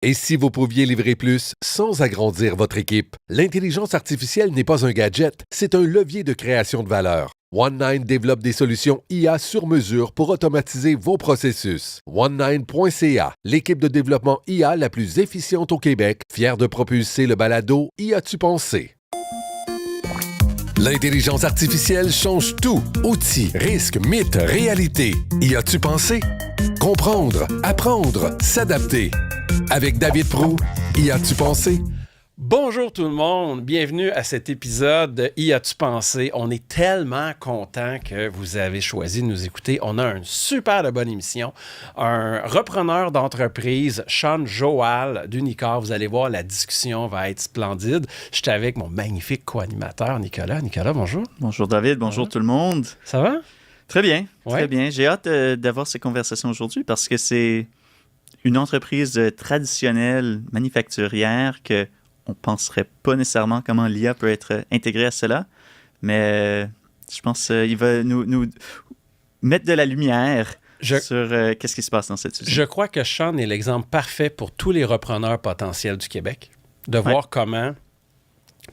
Et si vous pouviez livrer plus sans agrandir votre équipe? L'intelligence artificielle n'est pas un gadget, c'est un levier de création de valeur. One9 développe des solutions IA sur mesure pour automatiser vos processus. One9.ca, l'équipe de développement IA la plus efficiente au Québec, fière de propulser le balado Y a-tu pensé? L'intelligence artificielle change tout. Outils, risques, mythes, réalité. Y a-tu pensé? Comprendre, apprendre, s'adapter. Avec David Proulx, Y a-tu pensé? Bonjour tout le monde, bienvenue à cet épisode de Y a-tu pensé? On est tellement content que vous avez choisi de nous écouter. On a une super de bonne émission. Un repreneur d'entreprise, Sean Joal d'Unicor. Vous allez voir, la discussion va être splendide. Je suis avec mon magnifique co-animateur, Nicolas. Nicolas, bonjour. Bonjour David, bonjour tout le monde. Ça va? Très bien, Ouais. très bien. J'ai hâte d'avoir ces conversations aujourd'hui parce que c'est une entreprise traditionnelle, manufacturière, que on ne penserait pas nécessairement comment l'IA peut être intégrée à cela, mais je pense qu'il va nous mettre de la lumière sur qu'est-ce qui se passe dans cette usine. Je crois que Sean est l'exemple parfait pour tous les repreneurs potentiels du Québec, de voir comment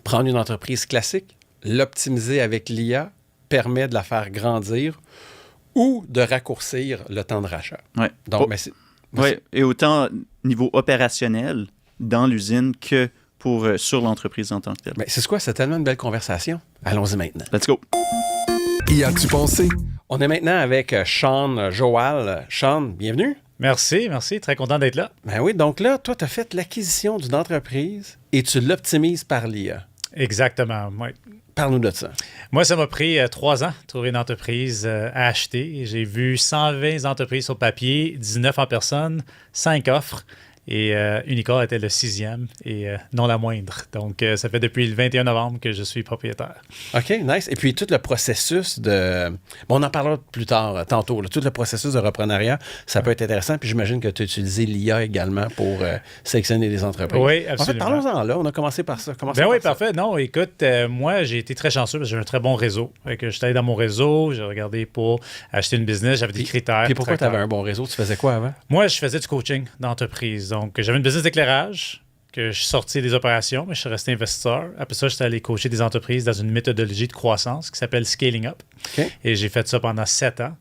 prendre une entreprise classique, l'optimiser avec l'IA, permet de la faire grandir ou de raccourcir le temps de rachat. Ouais. Donc, Et autant niveau opérationnel dans l'usine que sur l'entreprise en tant que telle. Mais c'est quoi? C'est tellement une belle conversation. Allons-y maintenant. Let's go! Y a-tu pensé? On est maintenant avec Sean Joal. Sean, bienvenue. Merci. Très content d'être là. Ben oui, donc là, toi, tu as fait l'acquisition d'une entreprise et tu l'optimises par l'IA. Exactement, oui. Parle-nous de ça. Moi, ça m'a pris 3 ans de trouver une entreprise à acheter. J'ai vu 120 entreprises sur papier, 19 en personne, 5 offres. Et Unicor était le 6e et non la moindre. Donc, ça fait depuis le 21 novembre que je suis propriétaire. OK, nice. Et puis, tout le processus de... Bon, on en parlera plus tard, tantôt. Là. Tout le processus de reprenariat, ça peut être intéressant. Puis, j'imagine que tu as utilisé l'IA également pour sélectionner les entreprises. Oui, absolument. En fait, parlons-en là. On a commencé par ça. Oui, parfait. Non, écoute, moi, j'ai été très chanceux parce que j'ai un très bon réseau. Je suis allé dans mon réseau, j'ai regardé pour acheter une business, j'avais des critères. Puis, pourquoi tu avais un bon réseau? Tu faisais quoi avant? Moi, je faisais du coaching d'entreprise. Donc, j'avais une business d'éclairage, que je suis sorti des opérations, mais je suis resté investisseur. Après ça, j'étais allé coacher des entreprises dans une méthodologie de croissance qui s'appelle Scaling Up. Okay. Et j'ai fait ça pendant 7 ans.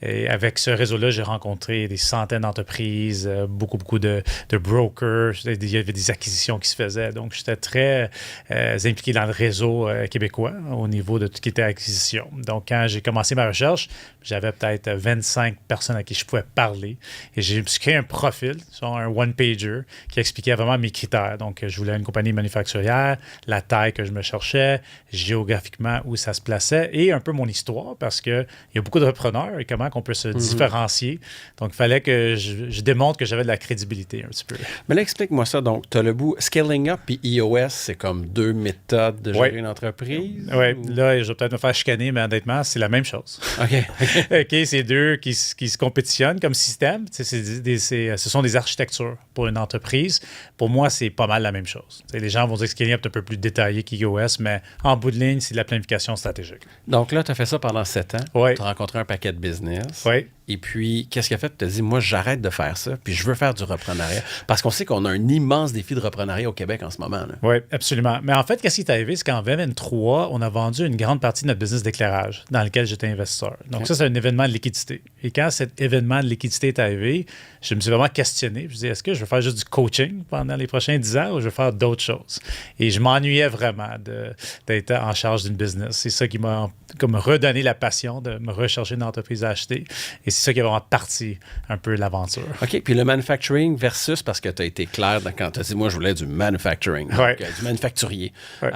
Et avec ce réseau-là, j'ai rencontré des centaines d'entreprises, beaucoup de brokers. Il y avait des acquisitions qui se faisaient. Donc, j'étais très impliqué dans le réseau québécois au niveau de tout ce qui était acquisition. Donc, quand j'ai commencé ma recherche, j'avais peut-être 25 personnes à qui je pouvais parler. Et j'ai créé un profil, un one-pager, qui expliquait vraiment mes critères. Donc, je voulais une compagnie manufacturière, la taille que je me cherchais, géographiquement où ça se plaçait et un peu mon histoire parce qu'il y a beaucoup de repreneurs et comment on peut se différencier. Donc, il fallait que je démontre que j'avais de la crédibilité un petit peu. Mais là, explique-moi ça. Donc, tu as le bout Scaling Up et iOS, c'est comme 2 méthodes de gérer une entreprise? Oui, là, je vais peut-être me faire chicaner, mais honnêtement, c'est la même chose. OK. OK, c'est deux qui se compétitionnent comme système. Ce sont des architectures pour une entreprise. Pour moi, c'est pas mal la même chose. Les gens vont dire que Scaling Up est un peu plus détaillé qu'iOS, mais en bout de ligne, c'est de la planification stratégique. Donc là, tu as fait ça pendant 7 ans. Oui. Tu as rencontré un paquet de business. Oui. Et puis, qu'est-ce qui a fait? Tu t'as dit, moi, j'arrête de faire ça, puis je veux faire du reprenariat. Parce qu'on sait qu'on a un immense défi de reprenariat au Québec en ce moment. Là. Oui, absolument. Mais en fait, qu'est-ce qui est arrivé? C'est qu'en 2023, on a vendu une grande partie de notre business d'éclairage dans lequel j'étais investisseur. Donc, ça, c'est un événement de liquidité. Et quand cet événement de liquidité est arrivé, je me suis vraiment questionné. Je me disais, est-ce que je veux faire juste du coaching pendant les prochains 10 ans ou je veux faire d'autres choses? Et je m'ennuyais vraiment d'être en charge d'une business. C'est ça qui m'a comme redonné la passion de me rechercher une entreprise à acheter. Et c'est ça qui a vraiment parti un peu l'aventure. OK. Puis le manufacturing versus, parce que tu as été clair quand tu as dit, moi, je voulais du manufacturing, donc, du manufacturier. Ouais.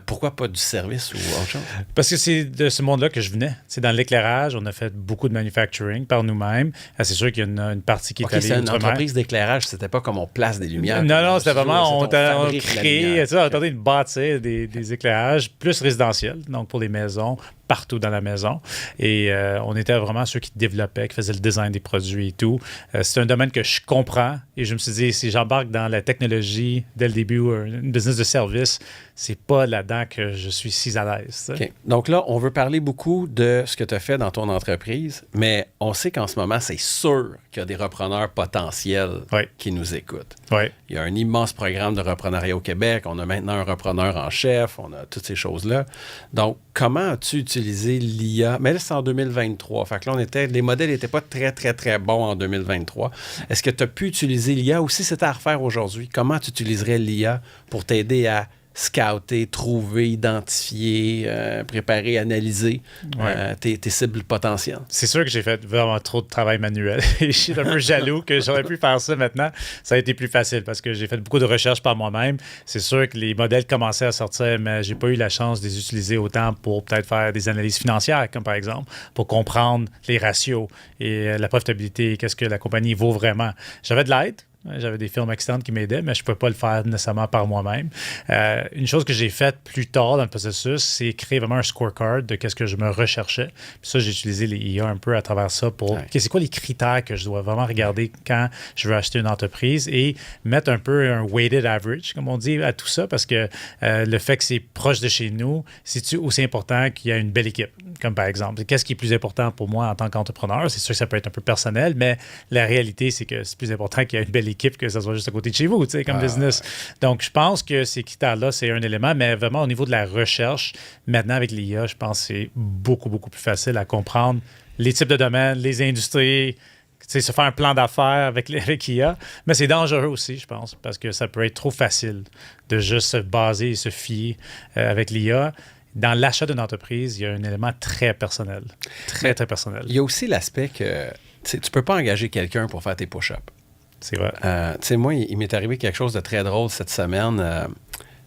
Pourquoi pas du service ou autre chose? Parce que c'est de ce monde-là que je venais. C'est dans l'éclairage, on a fait beaucoup de manufacturing par nous-mêmes. C'est sûr qu'il y a une partie qui est allée c'est une entreprise d'éclairage, c'était pas comme on place des lumières. Non, c'était vraiment, on crée, on est en train de bâtir des éclairages plus résidentiels, donc pour les maisons, partout dans la maison. Et on était vraiment ceux qui développaient, qui faisaient le design des produits et tout. C'est un domaine que je comprends et je me suis dit, si j'embarque dans la technologie dès le début, une business de service, c'est pas là-dedans que je suis si à l'aise. OK. Donc là, on veut parler beaucoup de ce que tu as fait dans ton entreprise, mais on sait qu'en ce moment, c'est sûr qu'il y a des repreneurs potentiels qui nous écoutent. Oui. Il y a un immense programme de repreneuriat au Québec. On a maintenant un repreneur en chef. On a toutes ces choses-là. Donc, comment as-tu utilisé l'IA? Mais là, c'est en 2023. Fait que là, les modèles n'étaient pas très, très, très bons en 2023. Est-ce que tu as pu utiliser l'IA ou si c'était à refaire aujourd'hui? Comment tu utiliserais l'IA pour t'aider à scouter, trouver, identifier, préparer, analyser tes cibles potentielles? C'est sûr que j'ai fait vraiment trop de travail manuel et je suis un peu jaloux que j'aurais pu faire ça maintenant. Ça a été plus facile parce que j'ai fait beaucoup de recherches par moi-même. C'est sûr que les modèles commençaient à sortir, mais j'ai pas eu la chance de les utiliser autant pour peut-être faire des analyses financières, comme par exemple, pour comprendre les ratios et la profitabilité, qu'est-ce que la compagnie vaut vraiment. J'avais de l'aide. J'avais des firmes externes qui m'aidaient, mais je ne pouvais pas le faire nécessairement par moi-même. Une chose que j'ai faite plus tard dans le processus, c'est créer vraiment un scorecard de qu'est-ce que je me recherchais. Puis ça, j'ai utilisé les IA un peu à travers ça pour c'est quoi les critères que je dois vraiment regarder quand je veux acheter une entreprise et mettre un peu un weighted average, comme on dit, à tout ça, parce que le fait que c'est proche de chez nous, c'est aussi important qu'il y ait une belle équipe, comme par exemple. Qu'est-ce qui est plus important pour moi en tant qu'entrepreneur? C'est sûr que ça peut être un peu personnel, mais la réalité, c'est que c'est plus important qu'il y ait une belle équipe que ça soit juste à côté de chez vous, tu sais, comme business. Donc, je pense que ces critères-là, c'est un élément, mais vraiment au niveau de la recherche, maintenant avec l'IA, je pense que c'est beaucoup, beaucoup plus facile à comprendre les types de domaines, les industries, tu sais, se faire un plan d'affaires avec IA. Mais c'est dangereux aussi, je pense, parce que ça peut être trop facile de juste se baser et se fier avec l'IA. Dans l'achat d'une entreprise, il y a un élément très personnel. Très, très personnel. Il y a aussi l'aspect que tu ne peux pas engager quelqu'un pour faire tes push-ups. C'est vrai. Tu sais, moi, il m'est arrivé quelque chose de très drôle cette semaine.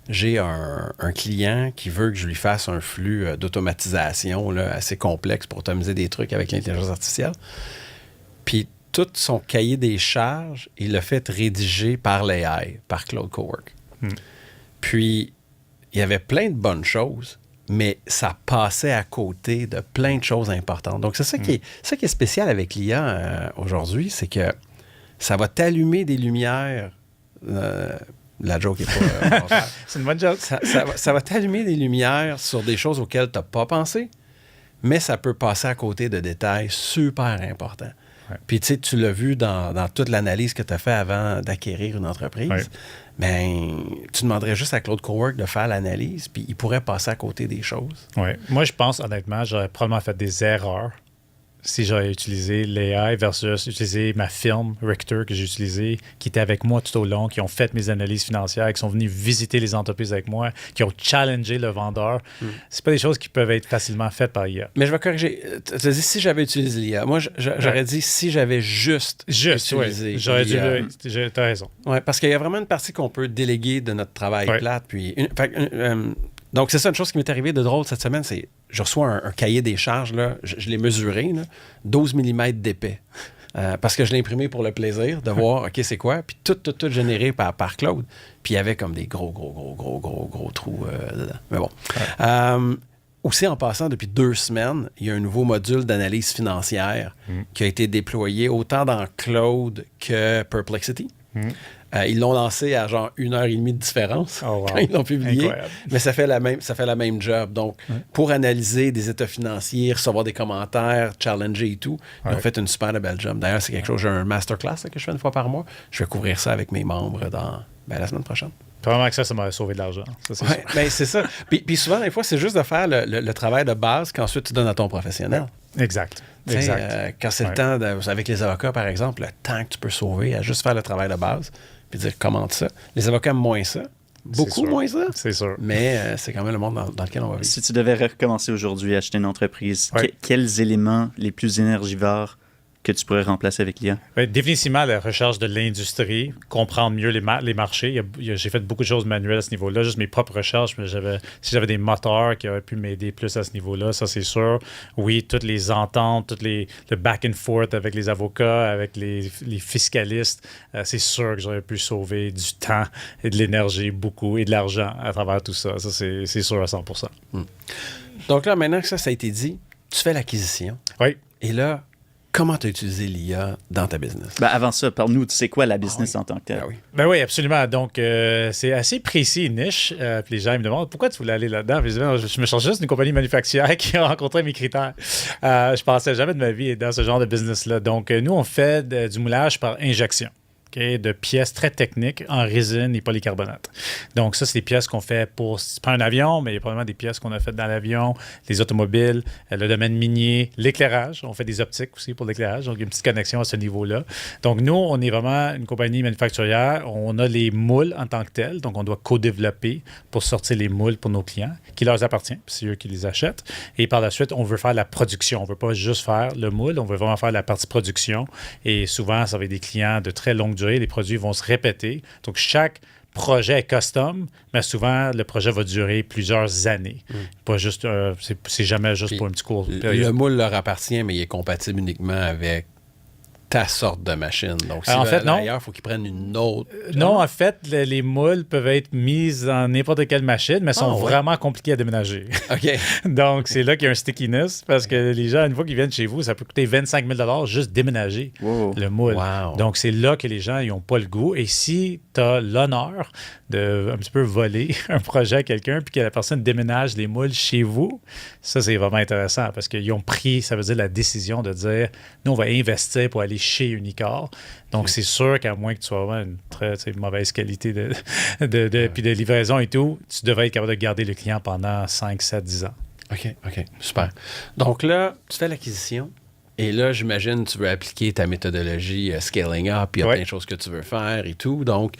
J'ai un client qui veut que je lui fasse un flux d'automatisation là, assez complexe pour automiser des trucs avec l'intelligence artificielle. Puis tout son cahier des charges, il l'a fait rédiger par l'AI, par Claude Cowork. Puis, il y avait plein de bonnes choses, mais ça passait à côté de plein de choses importantes. Donc, c'est ça qui est spécial avec l'IA aujourd'hui, c'est que ça va t'allumer des lumières. La joke est pas... c'est une bonne joke. Ça va t'allumer des lumières sur des choses auxquelles tu n'as pas pensé, mais ça peut passer à côté de détails super importants. Ouais. Puis, tu sais, tu l'as vu dans toute l'analyse que tu as fait avant d'acquérir une entreprise. Ouais. Bien, tu demanderais juste à Claude Cowork de faire l'analyse, puis il pourrait passer à côté des choses. Oui. Moi, je pense, honnêtement, j'aurais probablement fait des erreurs si j'aurais utilisé l'AI versus utiliser ma firme, Richter, que j'ai utilisée, qui était avec moi tout au long, qui ont fait mes analyses financières, qui sont venus visiter les entreprises avec moi, qui ont challengé le vendeur. C'est pas des choses qui peuvent être facilement faites par IA. Mais je vais corriger. Tu as dit si j'avais utilisé l'IA. Moi, j'aurais dit si j'avais juste utilisé j'aurais l'IA. Dû... T'as raison. Oui, parce qu'il y a vraiment une partie qu'on peut déléguer de notre travail plate. Puis donc, c'est ça une chose qui m'est arrivée de drôle cette semaine, c'est je reçois un cahier des charges, là, je l'ai mesuré, là, 12 mm d'épais. Parce que je l'ai imprimé pour le plaisir de voir, OK, c'est quoi? Puis tout généré par Claude. Puis il y avait comme des gros trous dedans. Mais bon. Aussi, en passant, depuis 2 semaines, il y a un nouveau module d'analyse financière qui a été déployé autant dans Claude que Perplexity. Ils l'ont lancé à genre 1h30 de différence quand ils l'ont publié. Incroyable. Mais ça fait la même job. Donc, pour analyser des états financiers, recevoir des commentaires, challenger et tout, ils ont fait une super belle job. D'ailleurs, c'est quelque chose, j'ai un masterclass là, que je fais une fois par mois. Je vais couvrir ça avec mes membres la semaine prochaine. Probablement que ça m'aurait sauvé de l'argent. Ça, c'est ça. Puis souvent, des fois, c'est juste de faire le travail de base qu'ensuite tu donnes à ton professionnel. Exact. Quand c'est le temps, avec les avocats, par exemple, le temps que tu peux sauver à juste faire le travail de base, puis dire commente ça. Les avocats aiment moins ça. Beaucoup moins ça. C'est sûr. Mais c'est quand même le monde dans lequel on va vivre. Si tu devais recommencer aujourd'hui à acheter une entreprise, quels éléments les plus énergivores que tu pourrais remplacer avec l'IA? Définitivement, la recherche de l'industrie, comprendre mieux les marchés. J'ai fait beaucoup de choses manuelles à ce niveau-là, juste mes propres recherches, mais si j'avais des moteurs qui auraient pu m'aider plus à ce niveau-là, ça c'est sûr. Oui, toutes les ententes, le back and forth avec les avocats, avec les fiscalistes, c'est sûr que j'aurais pu sauver du temps et de l'énergie beaucoup et de l'argent à travers tout ça. Ça, c'est sûr à 100%. Donc là, maintenant que ça a été dit, tu fais l'acquisition. Oui. Et là, comment tu as utilisé l'IA dans ta business? Avant ça, parle-nous, tu sais quoi la business en tant que tel? Oui, absolument. Donc, c'est assez précis, niche. Puis les gens me demandent pourquoi tu voulais aller là-dedans. Puis je me cherche juste d'une compagnie manufacturière qui a rencontré mes critères. Je pensais jamais de ma vie être dans ce genre de business-là. Donc, nous, on fait du moulage par injection. Okay, de pièces très techniques en résine et polycarbonate. Donc, ça, c'est des pièces qu'on fait pour... C'est pas un avion, mais il y a probablement des pièces qu'on a faites dans l'avion, les automobiles, le domaine minier, l'éclairage. On fait des optiques aussi pour l'éclairage. Donc, il y a une petite connexion à ce niveau-là. Donc, nous, on est vraiment une compagnie manufacturière. On a les moules en tant que tels. Donc, on doit co-développer pour sortir les moules pour nos clients, qui leur appartient. C'est eux qui les achètent. Et par la suite, on veut faire la production. On ne veut pas juste faire le moule. On veut vraiment faire la partie production. Et souvent, ça va être des clients de très longue durée. Les produits vont se répéter. Donc, chaque projet est custom, mais souvent, le projet va durer plusieurs années. Pas juste, c'est jamais juste pour un petit cours. Le moule leur appartient, mais il est compatible uniquement avec ta sorte de machine. Donc, si en fait, non. D'ailleurs, il faut qu'ils prennent une autre. Non, en fait, les moules peuvent être mises dans n'importe quelle machine, mais sont vraiment compliquées à déménager. OK. Donc, c'est là qu'il y a un stickiness, parce que les gens, une fois qu'ils viennent chez vous, ça peut coûter 25 000 juste déménager le moule. Wow. Donc, c'est là que les gens n'ont pas le goût. Et si tu as l'honneur de un petit peu voler un projet à quelqu'un, puis que la personne déménage les moules chez vous, ça, c'est vraiment intéressant, parce qu'ils ont pris, ça veut dire la décision de dire, nous, on va investir pour aller chez Unicor. Donc, c'est sûr qu'à moins que tu sois vraiment une très mauvaise qualité puis de livraison et tout, tu devrais être capable de garder le client pendant 5, 7, 10 ans. OK, super. Donc là, tu fais l'acquisition. Et là, j'imagine tu veux appliquer ta méthodologie scaling up, puis il y a plein de choses que tu veux faire et tout. Donc,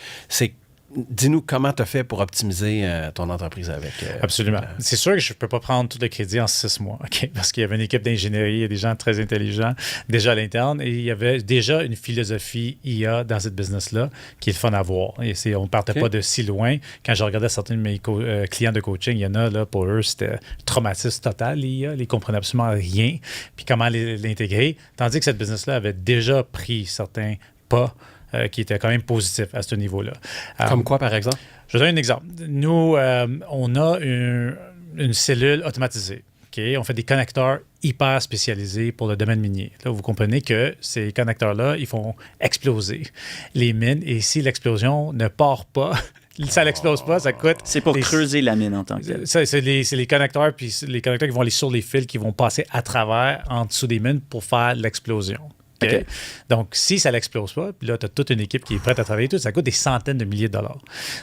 dis-nous comment tu as fait pour optimiser ton entreprise avec... Absolument. C'est sûr que je ne peux pas prendre tout le crédit en 6 mois, OK? Parce qu'il y avait une équipe d'ingénierie, il y a des gens très intelligents déjà à l'interne, et il y avait déjà une philosophie IA dans cette business-là qui est le fun à voir. Et on ne partait pas de si loin. Quand je regardais certains de mes clients de coaching, il y en a, là, pour eux, c'était traumatisme total, l'IA. Ils ne comprenaient absolument rien, puis comment l'intégrer. Tandis que cette business-là avait déjà pris certains pas qui était quand même positif à ce niveau-là. Comme quoi, par exemple? Je vais donner un exemple. Nous, on a une cellule automatisée. Okay? On fait des connecteurs hyper spécialisés pour le domaine minier. Là, vous comprenez que ces connecteurs-là, ils font exploser les mines. Et si l'explosion ne part pas, ça n'explose pas, ça coûte... C'est pour creuser la mine en tant que tel. C'est les connecteurs, puis les connecteurs qui vont aller sur les fils, qui vont passer à travers, en dessous des mines pour faire l'explosion. Okay. Donc, si ça n'explose pas, puis là, tu as toute une équipe qui est prête à travailler tout, ça coûte des centaines de milliers de dollars.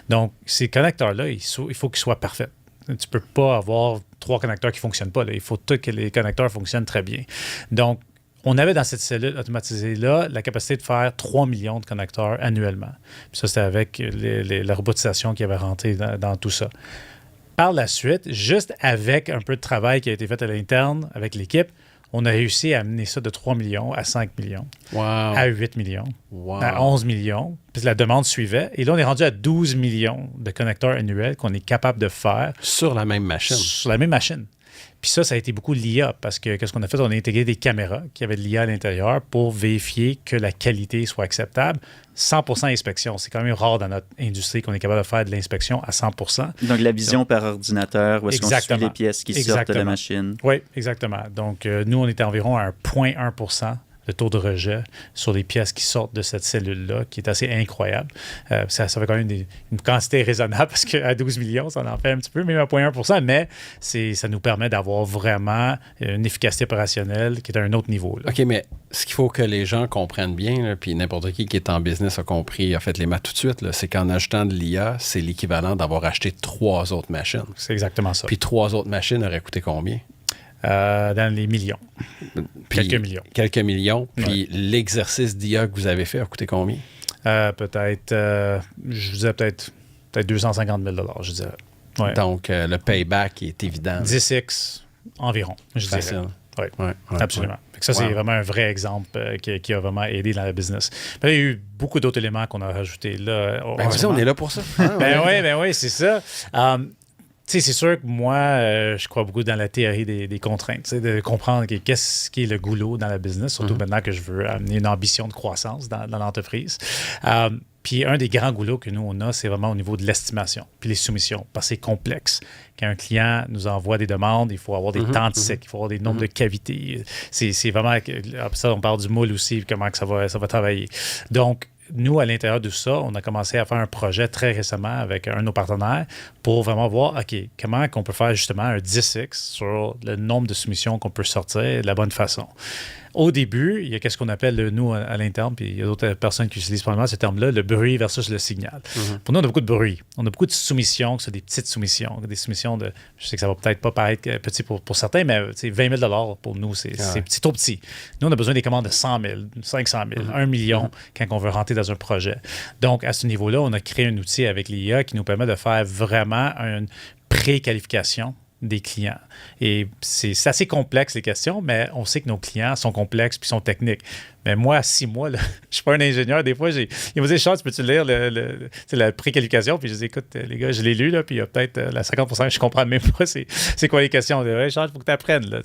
Donc, ces connecteurs-là, il faut qu'ils soient parfaits. Tu ne peux pas avoir 3 connecteurs qui ne fonctionnent pas. Là. Il faut que les connecteurs fonctionnent très bien. Donc, on avait dans cette cellule automatisée-là la capacité de faire 3 millions de connecteurs annuellement. Puis ça, c'était avec la robotisation qui avait rentré dans tout ça. Par la suite, juste avec un peu de travail qui a été fait à l'interne avec l'équipe, on a réussi à amener ça de 3 millions à 5 millions, à 8 millions, à 11 millions. Puis la demande suivait. Et là, on est rendu à 12 millions de connecteurs annuels qu'on est capable de faire. Sur la même machine. Sur la même machine. Puis ça a été beaucoup l'IA parce que qu'est-ce qu'on a fait? On a intégré des caméras qui avaient de l'IA à l'intérieur pour vérifier que la qualité soit acceptable. 100% inspection. C'est quand même rare dans notre industrie qu'on est capable de faire de l'inspection à 100%. Donc, la vision par ordinateur, où est-ce qu'on suit les pièces qui sortent de la machine. Oui, exactement. Donc, nous, on était environ à 0,1% de taux de rejet sur les pièces qui sortent de cette cellule-là, qui est assez incroyable. Ça fait quand même une quantité raisonnable, parce qu'à 12 millions, ça en fait un petit peu, même à 0,1%, mais ça nous permet d'avoir vraiment une efficacité opérationnelle qui est à un autre niveau. Là. OK, mais ce qu'il faut que les gens comprennent bien, là, puis n'importe qui est en business a compris, a fait les maths tout de suite, là, c'est qu'en achetant de l'IA, c'est l'équivalent d'avoir acheté 3 autres machines. C'est exactement ça. Puis 3 autres machines auraient coûté combien? Dans les millions. Puis, quelques millions. Quelques millions. Puis l'exercice d'IA que vous avez fait a coûté combien? Peut-être, je disais peut-être 250 000 $, je dirais. Ouais. Donc, le payback est évident. 10x environ, je dirais. Facile. Oui, absolument. Fait que ça, c'est vraiment un vrai exemple qui a vraiment aidé dans le business. Mais il y a eu beaucoup d'autres éléments qu'on a rajoutés là. On est là pour ça. Oui, c'est ça. C'est sûr que moi, je crois beaucoup dans la théorie des contraintes, de comprendre qu'est-ce qui est le goulot dans la business, surtout maintenant que je veux amener une ambition de croissance dans l'entreprise. Puis un des grands goulots que nous, on a, c'est vraiment au niveau de l'estimation, puis les soumissions, parce que c'est complexe. Quand un client nous envoie des demandes, il faut avoir des temps de cycle, il faut avoir des nombres de cavités. C'est vraiment... Après ça, on parle du moule aussi, comment que ça va travailler. Donc, nous, à l'intérieur de ça, on a commencé à faire un projet très récemment avec un de nos partenaires pour vraiment voir, OK, comment on peut faire justement un 10x sur le nombre de soumissions qu'on peut sortir de la bonne façon. Au début, il y a ce qu'on appelle, nous, à l'interne, puis il y a d'autres personnes qui utilisent probablement ce terme-là, le bruit versus le signal. Pour nous, on a beaucoup de bruit. On a beaucoup de soumissions, c'est des petites soumissions, des soumissions de, je sais que ça va peut-être pas paraître petit pour certains, mais 20 000 pour nous, c'est trop petit. Nous, on a besoin des commandes de 100 000, 500 000, 1 million quand on veut rentrer dans un projet. Donc, à ce niveau-là, on a créé un outil avec l'IA qui nous permet de faire vraiment une pré-qualification des clients. Et c'est assez complexe, les questions, mais on sait que nos clients sont complexes puis sont techniques. Mais moi, à 6 mois, là, je ne suis pas un ingénieur. Des fois, il me dit, Charles, peux-tu lire la préqualification? Puis je dis, écoute, les gars, je l'ai lu, là, puis il y a peut-être la 50% je ne comprends même pas c'est quoi les questions. Ouais, Charles, il faut que tu apprennes. Là,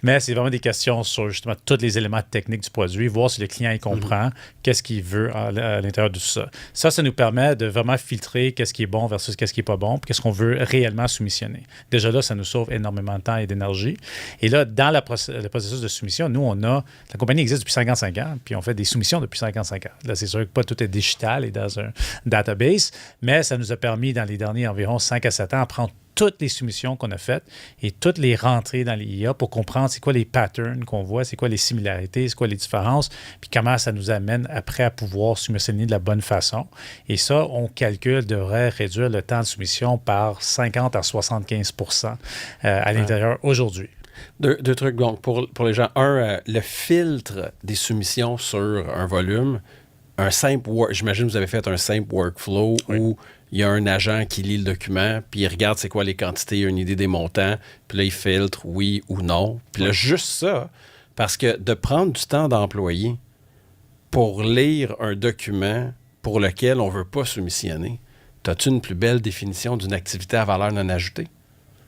mais c'est vraiment des questions sur justement tous les éléments techniques du produit, voir si le client il comprend, qu'est-ce qu'il veut à l'intérieur de tout ça. Ça nous permet de vraiment filtrer qu'est-ce qui est bon versus qu'est-ce qui n'est pas bon, puis qu'est-ce qu'on veut réellement soumissionner. Déjà là, ça nous sauve énormément de temps et d'énergie. Et là, dans le processus de soumission, nous, la compagnie existe depuis 55 ans. Puis on fait des soumissions depuis 55 ans. Là, c'est sûr que pas tout est digital et dans un database, mais ça nous a permis, dans les derniers environ 5 à 7 ans, à prendre toutes les soumissions qu'on a faites et toutes les rentrées dans l'IA pour comprendre c'est quoi les patterns qu'on voit, c'est quoi les similarités, c'est quoi les différences, puis comment ça nous amène après à pouvoir soumissionner de la bonne façon. Et ça, on calcule, devrait réduire le temps de soumission par 50 à 75 % à l'intérieur aujourd'hui. Deux trucs donc pour les gens. Le filtre des soumissions sur un volume, j'imagine que vous avez fait un simple workflow où il y a un agent qui lit le document, puis il regarde c'est quoi les quantités, il a une idée des montants, puis là, il filtre oui ou non. Puis là, juste ça, parce que de prendre du temps d'employé pour lire un document pour lequel on ne veut pas soumissionner, as-tu une plus belle définition d'une activité à valeur non ajoutée?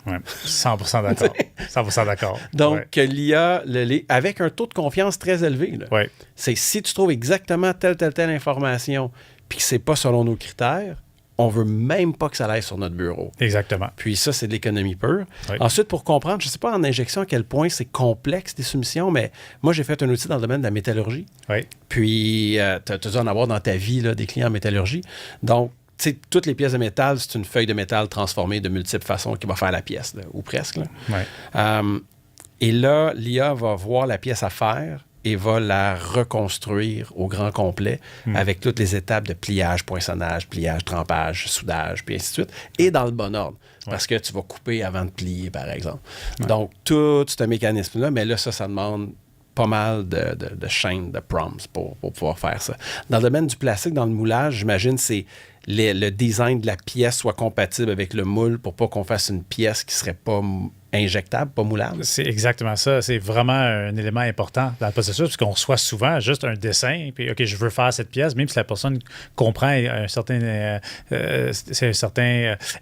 Oui, 100% d'accord. 100% d'accord. Donc, l'IA, avec un taux de confiance très élevé, là, c'est si tu trouves exactement telle information puis que c'est pas selon nos critères, on veut même pas que ça aille sur notre bureau. Exactement. Puis ça, c'est de l'économie pure. Oui. Ensuite, pour comprendre, je sais pas en injection à quel point c'est complexe des soumissions, mais moi, j'ai fait un outil dans le domaine de la métallurgie. Oui. Puis, tu as dû en avoir dans ta vie là, des clients en métallurgie. Donc, tu sais, toutes les pièces de métal, c'est une feuille de métal transformée de multiples façons qui va faire la pièce, là, ou presque. Là. Ouais. Et là, l'IA va voir la pièce à faire et va la reconstruire au grand complet avec toutes les étapes de pliage, poinçonnage, pliage, trempage, soudage, puis ainsi de suite, et dans le bon ordre. Parce que tu vas couper avant de plier, par exemple. Donc, tout ce mécanisme-là, mais là, ça demande pas mal de chaînes, de prompts pour pouvoir faire ça. Dans le domaine du plastique, dans le moulage, j'imagine c'est le design de la pièce soit compatible avec le moule pour pas qu'on fasse une pièce qui serait pas injectable, pas moulable. C'est exactement ça. C'est vraiment un élément important dans le processus, parce qu'on reçoit souvent juste un dessin, puis OK, je veux faire cette pièce, même si la personne comprend un certain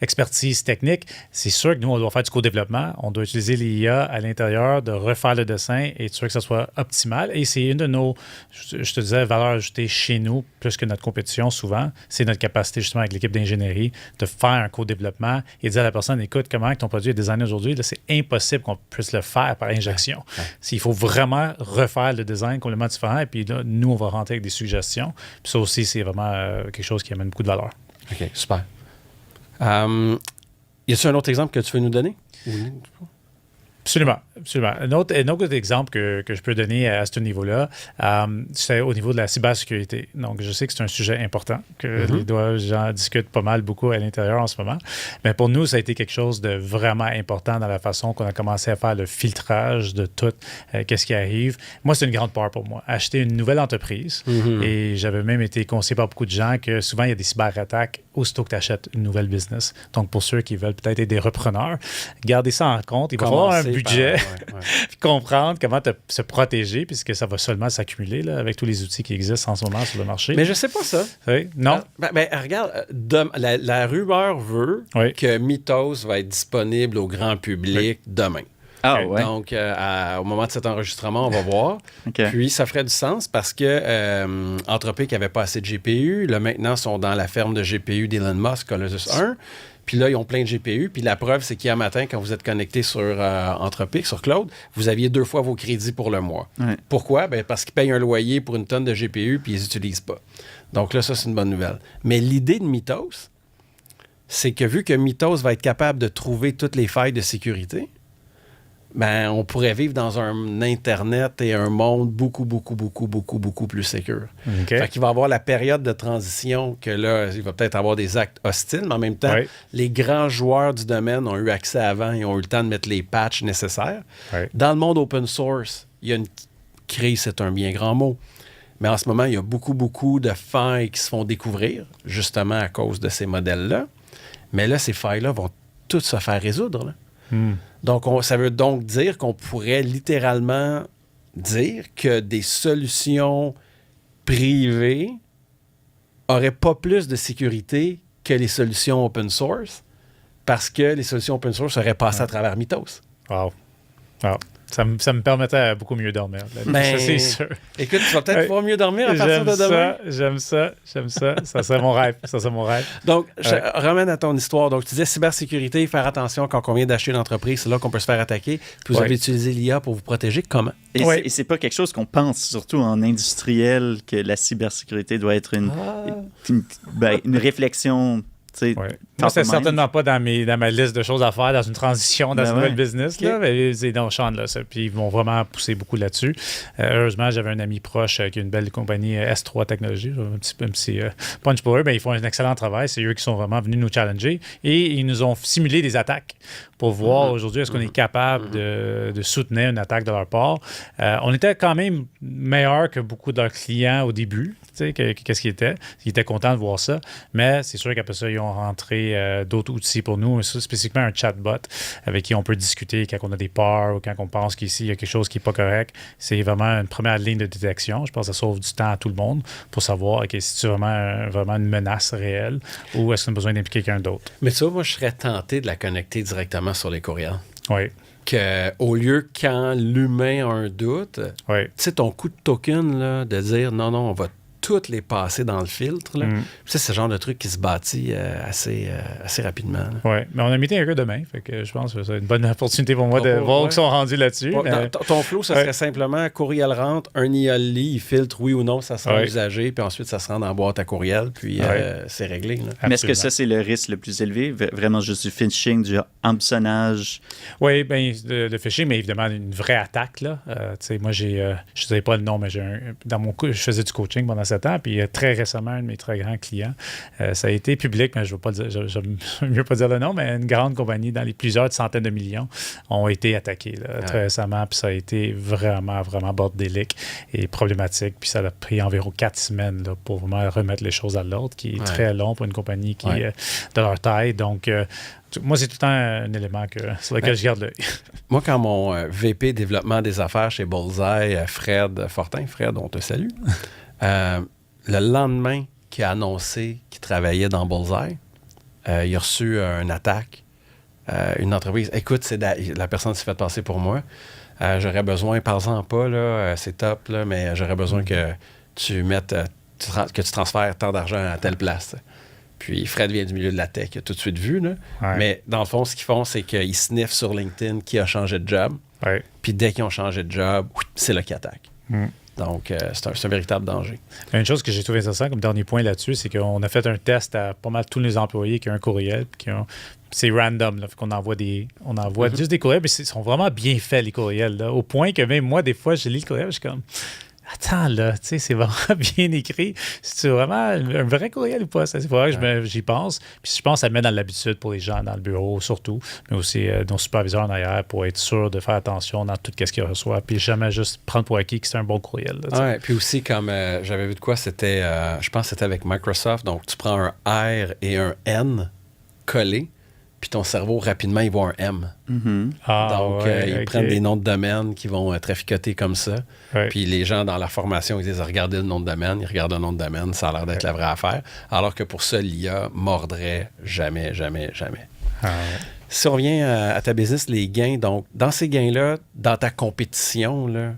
expertise technique, c'est sûr que nous, on doit faire du co-développement, on doit utiliser l'IA à l'intérieur, de refaire le dessin et être sûr que ça soit optimal. Et c'est une de nos, je te disais, valeurs ajoutées chez nous, plus que notre compétition souvent, c'est notre capacité justement avec l'équipe d'ingénierie de faire un co-développement et dire à la personne, écoute, comment ton produit est designé aujourd'hui, là, c'est impossible qu'on puisse le faire par injection. Il faut vraiment refaire le design complètement différent et puis là, nous, on va rentrer avec des suggestions. Puis ça aussi, c'est vraiment quelque chose qui amène beaucoup de valeur. OK, super. Y a-t-il un autre exemple que tu veux nous donner? Absolument. Un autre exemple que je peux donner à ce niveau-là, c'est au niveau de la cybersécurité. Donc, je sais que c'est un sujet important, que les gens discutent pas mal, beaucoup à l'intérieur en ce moment. Mais pour nous, ça a été quelque chose de vraiment important dans la façon qu'on a commencé à faire le filtrage de tout, qu'est-ce qui arrive. Moi, c'est une grande part pour moi. Acheter une nouvelle entreprise, et j'avais même été conseillé par beaucoup de gens que souvent, il y a des cyberattaques aussitôt que tu achètes une nouvelle business. Donc, pour ceux qui veulent peut-être être des repreneurs, gardez ça en compte. Il va falloir un budget. Puis comprendre comment se protéger, puisque ça va seulement s'accumuler là, avec tous les outils qui existent en ce moment sur le marché. Mais je sais pas ça. Oui, non. Regarde, la rumeur veut que Mythos va être disponible au grand public demain. Ah, ouais. Donc, au moment de cet enregistrement, on va voir. Okay. Puis, ça ferait du sens parce que Anthropic n'avait pas assez de GPU. Là, maintenant, ils sont dans la ferme de GPU d'Elon Musk, Colossus 1. Puis là, ils ont plein de GPU. Puis la preuve, c'est qu'hier matin, quand vous êtes connecté sur Anthropic, sur Claude, vous aviez 2 fois vos crédits pour le mois. Ouais. Pourquoi? Ben, parce qu'ils payent un loyer pour une tonne de GPU puis ils les utilisent pas. Donc là, ça, c'est une bonne nouvelle. Mais l'idée de Mythos, c'est que vu que Mythos va être capable de trouver toutes les failles de sécurité, ben, on pourrait vivre dans un Internet et un monde beaucoup plus sécure. Okay. Fait qu'il va y avoir la période de transition que là, il va peut-être avoir des actes hostiles, mais en même temps, les grands joueurs du domaine ont eu accès avant et ont eu le temps de mettre les patchs nécessaires. Dans le monde open source, il y a une crise, c'est un bien grand mot. Mais en ce moment, il y a beaucoup de failles qui se font découvrir, justement à cause de ces modèles-là. Mais là, ces failles-là vont toutes se faire résoudre, là. Donc, ça veut donc dire qu'on pourrait littéralement dire que des solutions privées n'auraient pas plus de sécurité que les solutions open source parce que les solutions open source auraient passé à travers Mythos. Wow. Ça me permettait à beaucoup mieux dormir. Ça, c'est sûr. Écoute, tu vas peut-être pouvoir mieux dormir à partir de demain. J'aime ça. Ça serait mon rêve. Donc, je ramène à ton histoire. Donc, tu disais cybersécurité, faire attention quand on vient d'acheter une entreprise, c'est là qu'on peut se faire attaquer. Puis vous avez utilisé l'IA pour vous protéger. Comment? Et c'est pas quelque chose qu'on pense, surtout en industriel, que la cybersécurité doit être une réflexion. Moi, c'est certainement pas dans ma liste de choses à faire dans une transition dans ce nouvel business. Là, mais c'est dans le champ là, ça. Puis ils vont vraiment pousser beaucoup là-dessus. Heureusement, j'avais un ami proche qui a une belle compagnie S3 Technologies. Un petit punch pour eux. Ils font un excellent travail. C'est eux qui sont vraiment venus nous challenger. Et ils nous ont simulé des attaques pour voir aujourd'hui est-ce qu'on est capable de soutenir une attaque de leur part. On était quand même meilleur que beaucoup de leurs clients au début. Qu'est-ce qu'ils étaient. Ils étaient contents de voir ça. Mais c'est sûr qu'après ça, ils ont rentré d'autres outils pour nous, spécifiquement un chatbot avec qui on peut discuter quand on a des peurs ou quand on pense qu'ici, il y a quelque chose qui n'est pas correct. C'est vraiment une première ligne de détection. Je pense que ça sauve du temps à tout le monde pour savoir si c'est vraiment une menace réelle ou est-ce qu'on a besoin d'impliquer quelqu'un d'autre. Mais tu vois, moi, je serais tenté de la connecter directement sur les courriels. Oui. Qu'au lieu, quand l'humain a un doute, tu sais, ton coup de token, là, de dire non, on va toutes les passer dans le filtre. Là. C'est ce genre de truc qui se bâtit assez rapidement. Oui, mais on a mis un gars demain, fait que je pense que c'est une bonne opportunité pour moi de voir où ils sont rendus là-dessus. Ton flow, ça serait simplement courriel rentre, un IA lit, il filtre oui ou non, ça sera usagé, puis ensuite ça se rend dans la boîte à courriel, puis c'est réglé. Là. Mais est-ce que ça, c'est le risque le plus élevé? Vraiment juste du phishing, du hameçonnage? Oui, bien, le phishing, mais évidemment, une vraie attaque. Là. Moi, je ne sais pas le nom, mais dans mon je faisais du coaching pendant 7 ans, puis très récemment, un de mes très grands clients, ça a été public, mais je ne veux pas dire, j'aime mieux pas dire le nom, mais une grande compagnie dans les plusieurs centaines de millions ont été attaqués très récemment, puis ça a été vraiment bordélique et problématique, puis ça a pris environ 4 semaines là, pour vraiment remettre les choses à l'ordre, qui est très long pour une compagnie qui est de leur taille. Donc, moi, c'est tout le temps un élément sur lequel je garde l'œil. Moi, quand mon VP développement des affaires chez Bullseye, Fred Fortin, Fred, on te salue, le lendemain qu'il a annoncé qu'il travaillait dans Bullseye, il a reçu une attaque, une entreprise. Écoute, la personne s'est fait passer pour moi. J'aurais besoin, parle-en pas, là, c'est top, là, mais j'aurais besoin que tu mettes, que tu transfères tant d'argent à telle place. Puis Fred vient du milieu de la tech, il a tout de suite vu. Là. Mais dans le fond, ce qu'ils font, c'est qu'ils sniffent sur LinkedIn qui a changé de job. Puis dès qu'ils ont changé de job, c'est là qu'ils attaquent. Donc, c'est un véritable danger. Une chose que j'ai trouvé intéressant comme dernier point là-dessus, c'est qu'on a fait un test à pas mal tous les employés qui ont un courriel. Puis c'est random. Là, qu'on envoie juste des courriels, mais ils sont vraiment bien faits, les courriels. Là, au point que même moi, des fois, je lis le courriel, je suis comme... Attends, là, tu sais, c'est vraiment bien écrit. C'est vraiment un vrai courriel ou pas? C'est vrai que j'y pense. Puis je pense que ça met dans l'habitude pour les gens dans le bureau, surtout, mais aussi nos superviseurs en arrière pour être sûr de faire attention dans tout ce qu'ils reçoivent. Puis jamais juste prendre pour acquis que c'est un bon courriel. Oui, puis aussi, comme j'avais vu de quoi, c'était, je pense que c'était avec Microsoft. Donc, tu prends un R et un N collés, puis ton cerveau, rapidement, il voit un M. Donc, ils prennent des noms de domaine qui vont traficoter comme ça. Ouais. Puis les gens, dans la formation, ils disent « Regardez le nom de domaine », ils regardent le nom de domaine, ça a l'air d'être la vraie affaire. Alors que pour ça, l'IA mordrait jamais, jamais, jamais. Ah, ouais. Si on revient à ta business, les gains, donc, dans ces gains-là, dans ta compétition, là,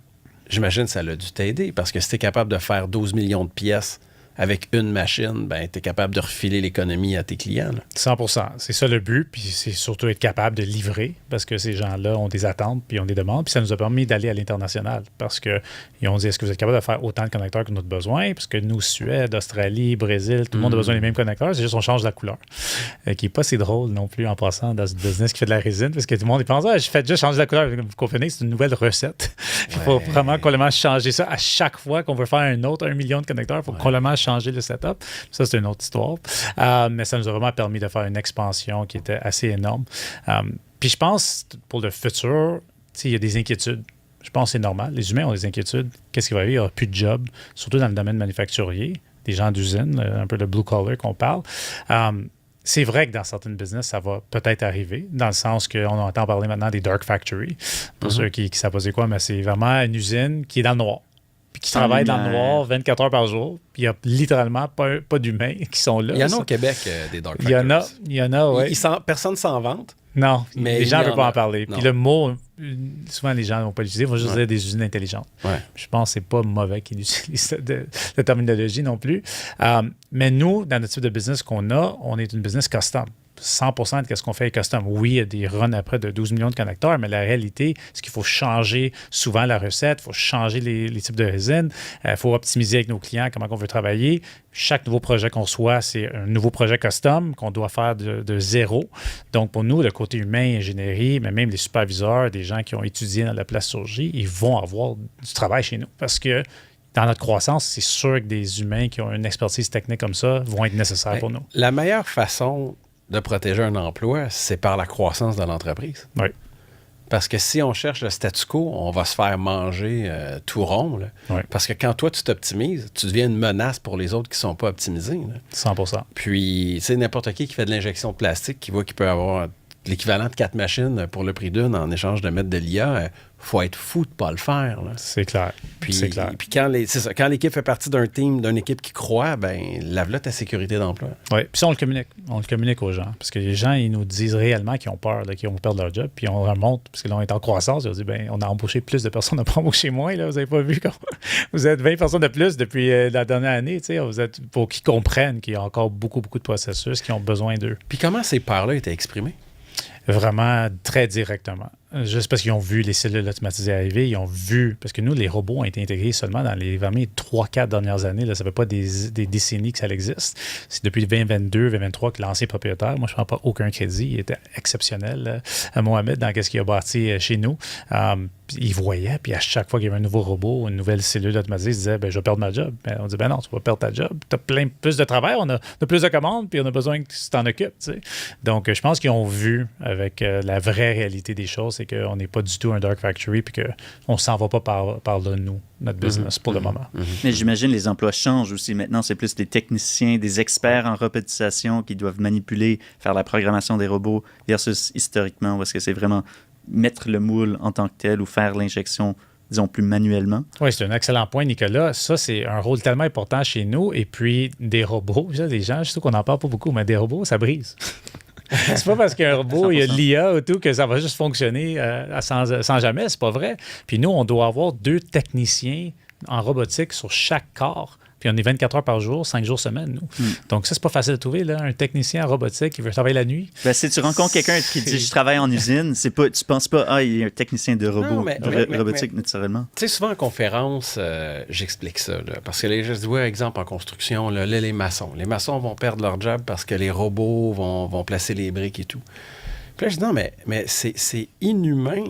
j'imagine que ça a dû t'aider parce que si tu es capable de faire 12 millions de pièces avec une machine, ben, tu es capable de refiler l'économie à tes clients. Là. 100%. C'est ça le but, puis c'est surtout être capable de livrer parce que ces gens-là ont des attentes puis ont des demandes. Puis ça nous a permis d'aller à l'international parce qu'ils ont dit est-ce que vous êtes capable de faire autant de connecteurs que notre besoin? Parce que nous, Suède, Australie, Brésil, tout le monde a besoin des mêmes connecteurs, c'est juste qu'on change la couleur. Qui n'est pas si drôle non plus en passant dans ce business qui fait de la résine parce que tout le monde pense je fais juste changer la couleur. Vous comprenez, c'est une nouvelle recette. Il faut vraiment complètement changer ça à chaque fois qu'on veut faire un autre 1 million de connecteurs. Il faut complètement changer le setup. Ça, c'est une autre histoire. Mais ça nous a vraiment permis de faire une expansion qui était assez énorme. Puis je pense, pour le futur, il y a des inquiétudes. Je pense que c'est normal. Les humains ont des inquiétudes. Qu'est-ce qui va arriver? Il n'y aura plus de job, surtout dans le domaine manufacturier, des gens d'usine, un peu le blue collar qu'on parle. C'est vrai que dans certaines business, ça va peut-être arriver, dans le sens qu'on entend parler maintenant des dark factories. Pour ceux qui savent pas c'est quoi, mais c'est vraiment une usine qui est dans le noir. Qui travaillent dans le noir 24 heures par jour. Puis il n'y a littéralement pas d'humains qui sont là. Il y en a au Québec, des dark factories. Il y en a, oui. Personne s'en vante. Non, mais les gens ne veulent pas en parler. Non. Puis le mot, souvent les gens ne vont pas l'utiliser, ils vont juste dire des usines intelligentes. Ouais. Je pense que c'est pas mauvais qu'ils utilisent la terminologie non plus. Mais nous, dans le type de business qu'on a, on est une business custom. 100% de ce qu'on fait est custom. Oui, il y a des runs après de 12 millions de connecteurs, mais la réalité, c'est qu'il faut changer souvent la recette, il faut changer les types de résine, il faut optimiser avec nos clients comment on veut travailler. Chaque nouveau projet qu'on reçoit, c'est un nouveau projet custom qu'on doit faire de zéro. Donc, pour nous, le côté humain, ingénierie, mais même les superviseurs, des gens qui ont étudié dans la plasturgie, ils vont avoir du travail chez nous parce que dans notre croissance, c'est sûr que des humains qui ont une expertise technique comme ça vont être nécessaires pour nous. La meilleure façon de protéger un emploi, c'est par la croissance de l'entreprise. Oui. Parce que si on cherche le statu quo, on va se faire manger tout rond. Là. Oui. Parce que quand toi, tu t'optimises, tu deviens une menace pour les autres qui ne sont pas optimisés. Là. 100%. Puis, tu sais, n'importe qui fait de l'injection de plastique, qui voit qu'il peut avoir l'équivalent de 4 machines pour le prix d'une en échange de mettre de l'IA, faut être fou de ne pas le faire. Là. C'est clair. Puis, c'est clair. Puis quand l'équipe fait partie d'un team, d'une équipe qui croit, ben lave-là ta sécurité d'emploi. Oui, puis ça, on le communique. On le communique aux gens. Parce que les gens, ils nous disent réellement qu'ils ont peur, là, qu'ils vont perdre leur job. Puis on remonte, parce que là, on est en croissance. Ils ont dit, ben, on a embauché plus de personnes, on n'a pas embauché moins. Là. Vous n'avez pas vu vous êtes 20 personnes de plus depuis la dernière année. Vous êtes pour qu'ils comprennent qu'il y a encore beaucoup, beaucoup de processus qui ont besoin d'eux. Puis comment ces peurs-là étaient exprimées? Vraiment très directement. Juste parce qu'ils ont vu les cellules automatisées arriver, ils ont vu, parce que nous, les robots ont été intégrés seulement dans les 3-4 dernières années. Là, ça ne fait pas des décennies que ça existe. C'est depuis 2022, 2023 que l'ancien propriétaire, moi, je ne prends pas aucun crédit, il était exceptionnel, Mohamed, dans ce qu'il a bâti chez nous. Il voyait, puis à chaque fois qu'il y avait un nouveau robot, une nouvelle cellule automatisée, il disait, je vais perdre ma job. Ben, on dit, non, tu vas perdre ta job. Tu as plus de travail, on a plus de commandes, puis on a besoin que tu t'en occupes. T'sais. Donc, je pense qu'ils ont vu avec la vraie réalité des choses, c'est qu'on n'est pas du tout un dark factory, puis qu'on ne s'en va pas par là, nous, notre business, pour le moment. Mais j'imagine les emplois changent aussi. Maintenant, c'est plus des techniciens, des experts en robotisation qui doivent manipuler, faire la programmation des robots, versus historiquement, parce que c'est vraiment mettre le moule en tant que tel ou faire l'injection, disons, plus manuellement. Oui, c'est un excellent point, Nicolas. Ça, c'est un rôle tellement important chez nous. Et puis, des robots, des gens, je sais qu'on n'en parle pas beaucoup, mais des robots, ça brise. C'est pas parce qu'un robot, 100%. Il y a de l'IA ou tout, que ça va juste fonctionner sans jamais. C'est pas vrai. Puis nous, on doit avoir 2 techniciens en robotique sur chaque corps. Puis on est 24 heures par jour, 5 jours semaine, nous. Donc ça, c'est pas facile de trouver, là, un technicien en robotique qui veut travailler la nuit. Ben, si tu rencontres quelqu'un qui dit « je travaille en usine », tu penses pas « il y a un technicien de robot, robotique naturellement ». Tu sais, souvent en conférence, j'explique ça, là, parce que les gens disent, ouais, exemple en construction, là, les maçons. Les maçons vont perdre leur job parce que les robots vont placer les briques et tout. Puis là, je dis, non, mais c'est inhumain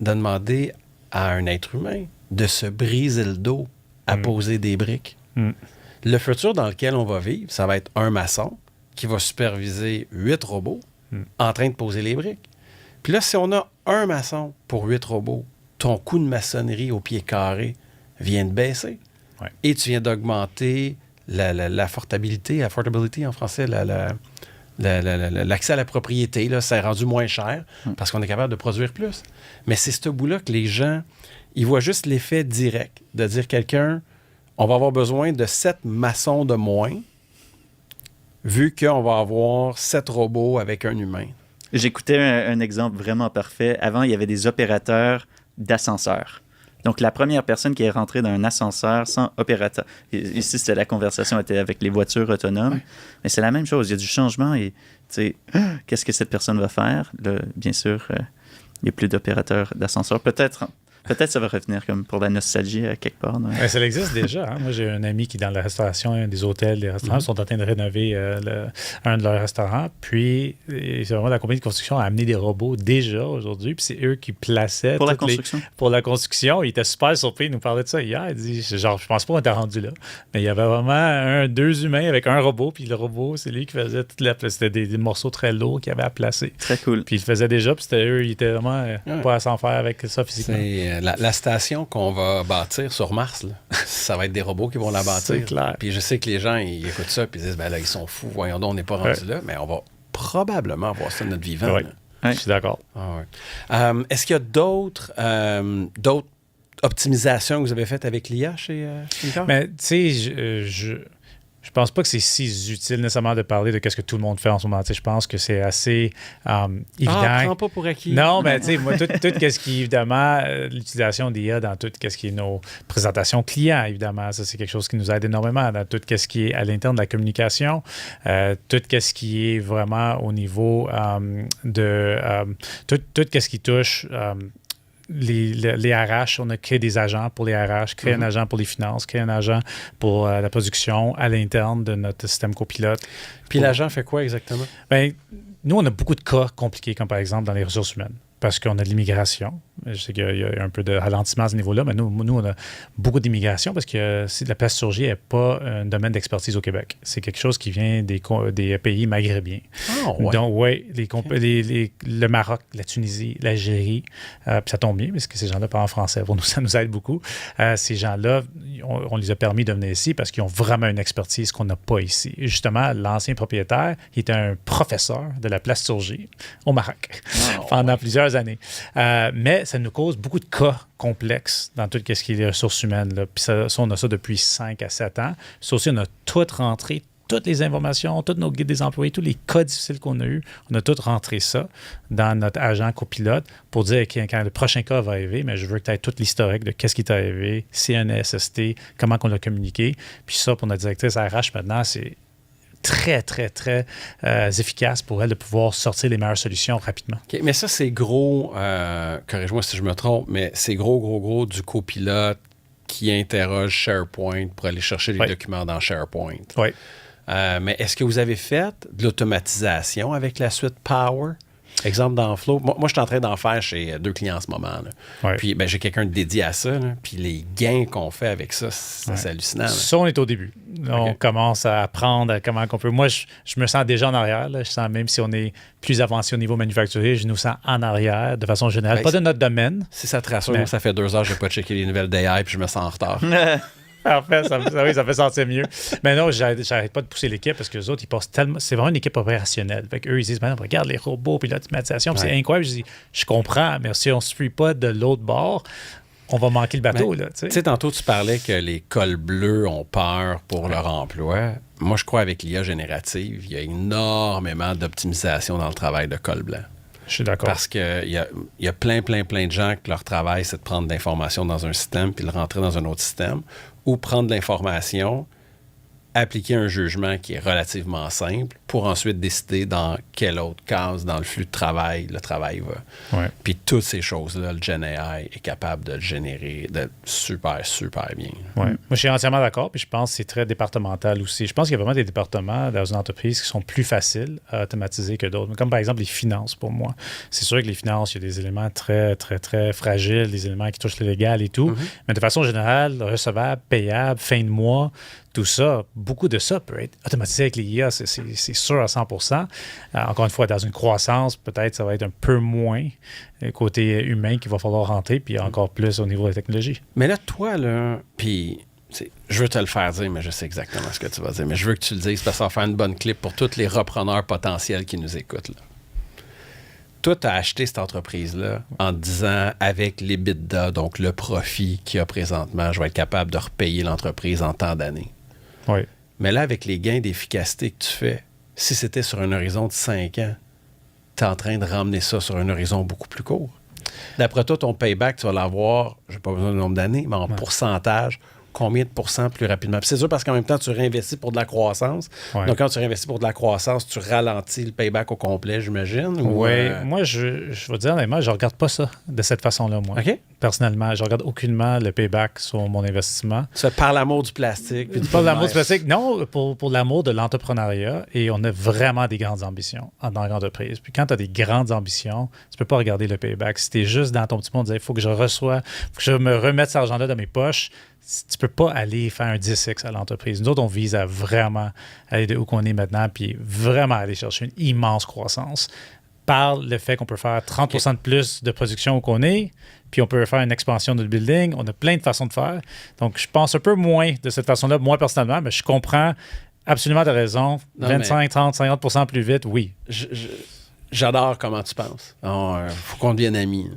de demander à un être humain de se briser le dos à poser des briques. Le futur dans lequel on va vivre, ça va être un maçon qui va superviser 8 robots en train de poser les briques. Puis là, si on a un maçon pour 8 robots, ton coût de maçonnerie au pied carré vient de baisser. Ouais. Et tu viens d'augmenter l'affordability en français, l'accès à la propriété, là, ça est rendu moins cher parce qu'on est capable de produire plus. Mais c'est ce bout-là que les gens, ils voient juste l'effet direct de dire quelqu'un, on va avoir besoin de 7 maçons de moins, vu qu'on va avoir 7 robots avec un humain. J'écoutais un exemple vraiment parfait. Avant, il y avait des opérateurs d'ascenseurs. Donc, la première personne qui est rentrée dans un ascenseur sans opérateur. Ici, la conversation était avec les voitures autonomes. Ouais. Mais c'est la même chose. Il y a du changement et, tu sais, qu'est-ce que cette personne va faire? Là, bien sûr, il n'y a plus d'opérateurs d'ascenseurs. Peut-être ça va revenir comme pour la nostalgie quelque part. Ouais, ça existe déjà. Hein? Moi, j'ai un ami qui, dans la restauration, des hôtels, des restaurants, sont en train de rénover un de leurs restaurants. Puis, c'est vraiment la compagnie de construction a amené des robots déjà aujourd'hui. Puis, c'est eux qui plaçaient pour la construction. Pour la construction. Il était super surpris. Il nous parlait de ça hier. Il dit, genre, je pense pas qu'on était rendu là. Mais il y avait vraiment 2 humains avec un robot. Puis, le robot, c'est lui qui faisait toute la place. C'était des morceaux très lourds qu'il avait à placer. Très cool. Puis, il le faisait déjà. Puis, c'était eux. Ils étaient vraiment pas à s'en faire avec ça physiquement. La station qu'on va bâtir sur Mars, là, ça va être des robots qui vont la bâtir. C'est clair. Puis je sais que les gens, ils écoutent ça et ils disent, ben là, ils sont fous, voyons donc, on n'est pas rendu là, mais on va probablement voir ça de notre vivant. Oui, je suis d'accord. Ah, ouais. Est-ce qu'il y a d'autres optimisations que vous avez faites avec l'IA chez Spinker? Mais tu sais, je pense pas que c'est si utile nécessairement de parler de ce que tout le monde fait en ce moment. Tu sais, je pense que c'est assez évident. Prends pas pour acquis. Non, mais tu sais, moi, tout ce qui est évidemment l'utilisation d'IA dans tout ce qui est nos présentations clients, évidemment, ça c'est quelque chose qui nous aide énormément dans tout ce qui est à l'interne de la communication, tout ce qui est vraiment au niveau tout ce qui touche les RH, on a créé des agents pour les RH, créé un agent pour les finances, créé un agent pour la production à l'interne de notre système copilote. Puis l'agent fait quoi exactement? Bien, nous, on a beaucoup de cas compliqués, comme par exemple dans les ressources humaines, parce qu'on a de l'immigration. Je sais qu'il y a un peu de ralentissement à ce niveau-là, mais nous, on a beaucoup d'immigration parce que la plasturgie n'est pas un domaine d'expertise au Québec. C'est quelque chose qui vient des pays maghrébiens. Oh, ouais. Donc, oui, le Maroc, la Tunisie, l'Algérie, puis ça tombe bien parce que ces gens-là parlent en français. Pour nous, ça nous aide beaucoup. Ces gens-là, on les a permis de venir ici parce qu'ils ont vraiment une expertise qu'on n'a pas ici. Et justement, l'ancien propriétaire, il était un professeur de la plasturgie au Maroc pendant plusieurs années. Mais ça nous cause beaucoup de cas complexes dans tout ce qui est les ressources humaines. Là. Puis ça, on a ça depuis 5 à 7 ans. Ça aussi, on a tout rentré, toutes les informations, tous nos guides des employés, tous les cas difficiles qu'on a eus, on a tout rentré ça dans notre agent copilote pour dire que quand le prochain cas va arriver, mais je veux que tu aies tout l'historique de qu'est-ce qui t'est arrivé, CNSST, comment on l'a communiqué. Puis ça, pour notre directrice RH, maintenant, c'est très, très, très efficace pour elle de pouvoir sortir les meilleures solutions rapidement. Okay, mais ça, c'est gros, corrige-moi si je me trompe, mais c'est gros du copilote qui interroge SharePoint pour aller chercher les documents dans SharePoint. Oui. Mais est-ce que vous avez fait de l'automatisation avec la suite Power? Exemple dans Flow. Moi, je suis en train d'en faire chez 2 clients en ce moment. Là. Ouais. Puis, j'ai quelqu'un de dédié à ça. Là. Puis, les gains qu'on fait avec ça, c'est hallucinant. Là. Ça, on est au début. On commence à apprendre comment on peut. Moi, je me sens déjà en arrière. Là. Je sens, même si on est plus avancé au niveau manufacturier, je nous sens en arrière de façon générale. Pas de notre domaine. Si ça te rassure, moi, ça fait 2 heures que je n'ai pas checké les nouvelles d'AI puis je me sens en retard. Parfait, ça fait sentir mieux. Mais non, j'arrête pas de pousser l'équipe parce que les autres, ils passent tellement. C'est vraiment une équipe opérationnelle. Fait qu'eux, ils disent, maintenant, regarde les robots puis l'automatisation. C'est incroyable. Je dis, je comprends, mais si on ne suit pas de l'autre bord, on va manquer le bateau. Tu sais, tantôt, tu parlais que les cols bleus ont peur pour leur emploi. Moi, je crois avec l'IA générative, il y a énormément d'optimisation dans le travail de col blanc. Je suis d'accord. Parce qu'il y a plein de gens que leur travail, c'est de prendre de l'information dans un système puis le rentrer dans un autre système, ou prendre de l'information, appliquer un jugement qui est relativement simple pour ensuite décider dans quelle autre case dans le flux de travail le travail va. Ouais. Puis toutes ces choses-là, le Gen AI est capable de le générer de super bien. Ouais. Moi, je suis entièrement d'accord, puis je pense que c'est très départemental aussi. Je pense qu'il y a vraiment des départements dans une entreprise qui sont plus faciles à automatiser que d'autres, comme par exemple les finances pour moi. C'est sûr que les finances, il y a des éléments très, très, très fragiles, des éléments qui touchent le légal et tout, mais de façon générale, recevable, payable, fin de mois, tout ça, beaucoup de ça peut être automatisé avec les IA, c'est sûr à 100%. Encore une fois, dans une croissance, peut-être ça va être un peu moins côté humain qu'il va falloir rentrer, puis encore plus au niveau de la technologie. Mais là, toi, là, puis je veux te le faire dire, mais je sais exactement ce que tu vas dire. Mais je veux que tu le dises parce que ça va faire une bonne clip pour tous les repreneurs potentiels qui nous écoutent. Là. Toi, tu as acheté cette entreprise-là en te disant, avec l'EBITDA, donc le profit qu'il y a présentement, je vais être capable de repayer l'entreprise en tant d'années. Oui. Mais là, avec les gains d'efficacité que tu fais, si c'était sur un horizon de 5 ans, tu es en train de ramener ça sur un horizon beaucoup plus court. D'après toi, ton payback, tu vas l'avoir, je n'ai pas besoin de nombre d'années, mais en pourcentage, combien de pourcents plus rapidement? Puis c'est sûr parce qu'en même temps, tu réinvestis pour de la croissance. Ouais. Donc, quand tu réinvestis pour de la croissance, tu ralentis le payback au complet, j'imagine? Oui. Moi, je vais dire honnêtement, je ne regarde pas ça de cette façon-là, moi. OK. Personnellement, je ne regarde aucunement le payback sur mon investissement. C'est par l'amour du plastique. Puis Pas l'amour du plastique, non, pour l'amour de l'entrepreneuriat. Et on a vraiment des grandes ambitions dans l'entreprise. Puis quand tu as des grandes ambitions, tu ne peux pas regarder le payback. Si tu es juste dans ton petit monde, il faut que je reçois, il faut que je me remette cet argent-là dans mes poches. Tu peux pas aller faire un 10x à l'entreprise. Nous autres, on vise à vraiment aller de où qu'on est maintenant, puis vraiment aller chercher une immense croissance par le fait qu'on peut faire 30% de plus de production où qu'on est, puis on peut faire une expansion de building. On a plein de façons de faire. Donc, je pense un peu moins de cette façon-là, moi personnellement, mais je comprends absolument ta raison. Non, 25, 30, 50% plus vite, oui. J'adore comment tu penses. Il faut qu'on devienne amis.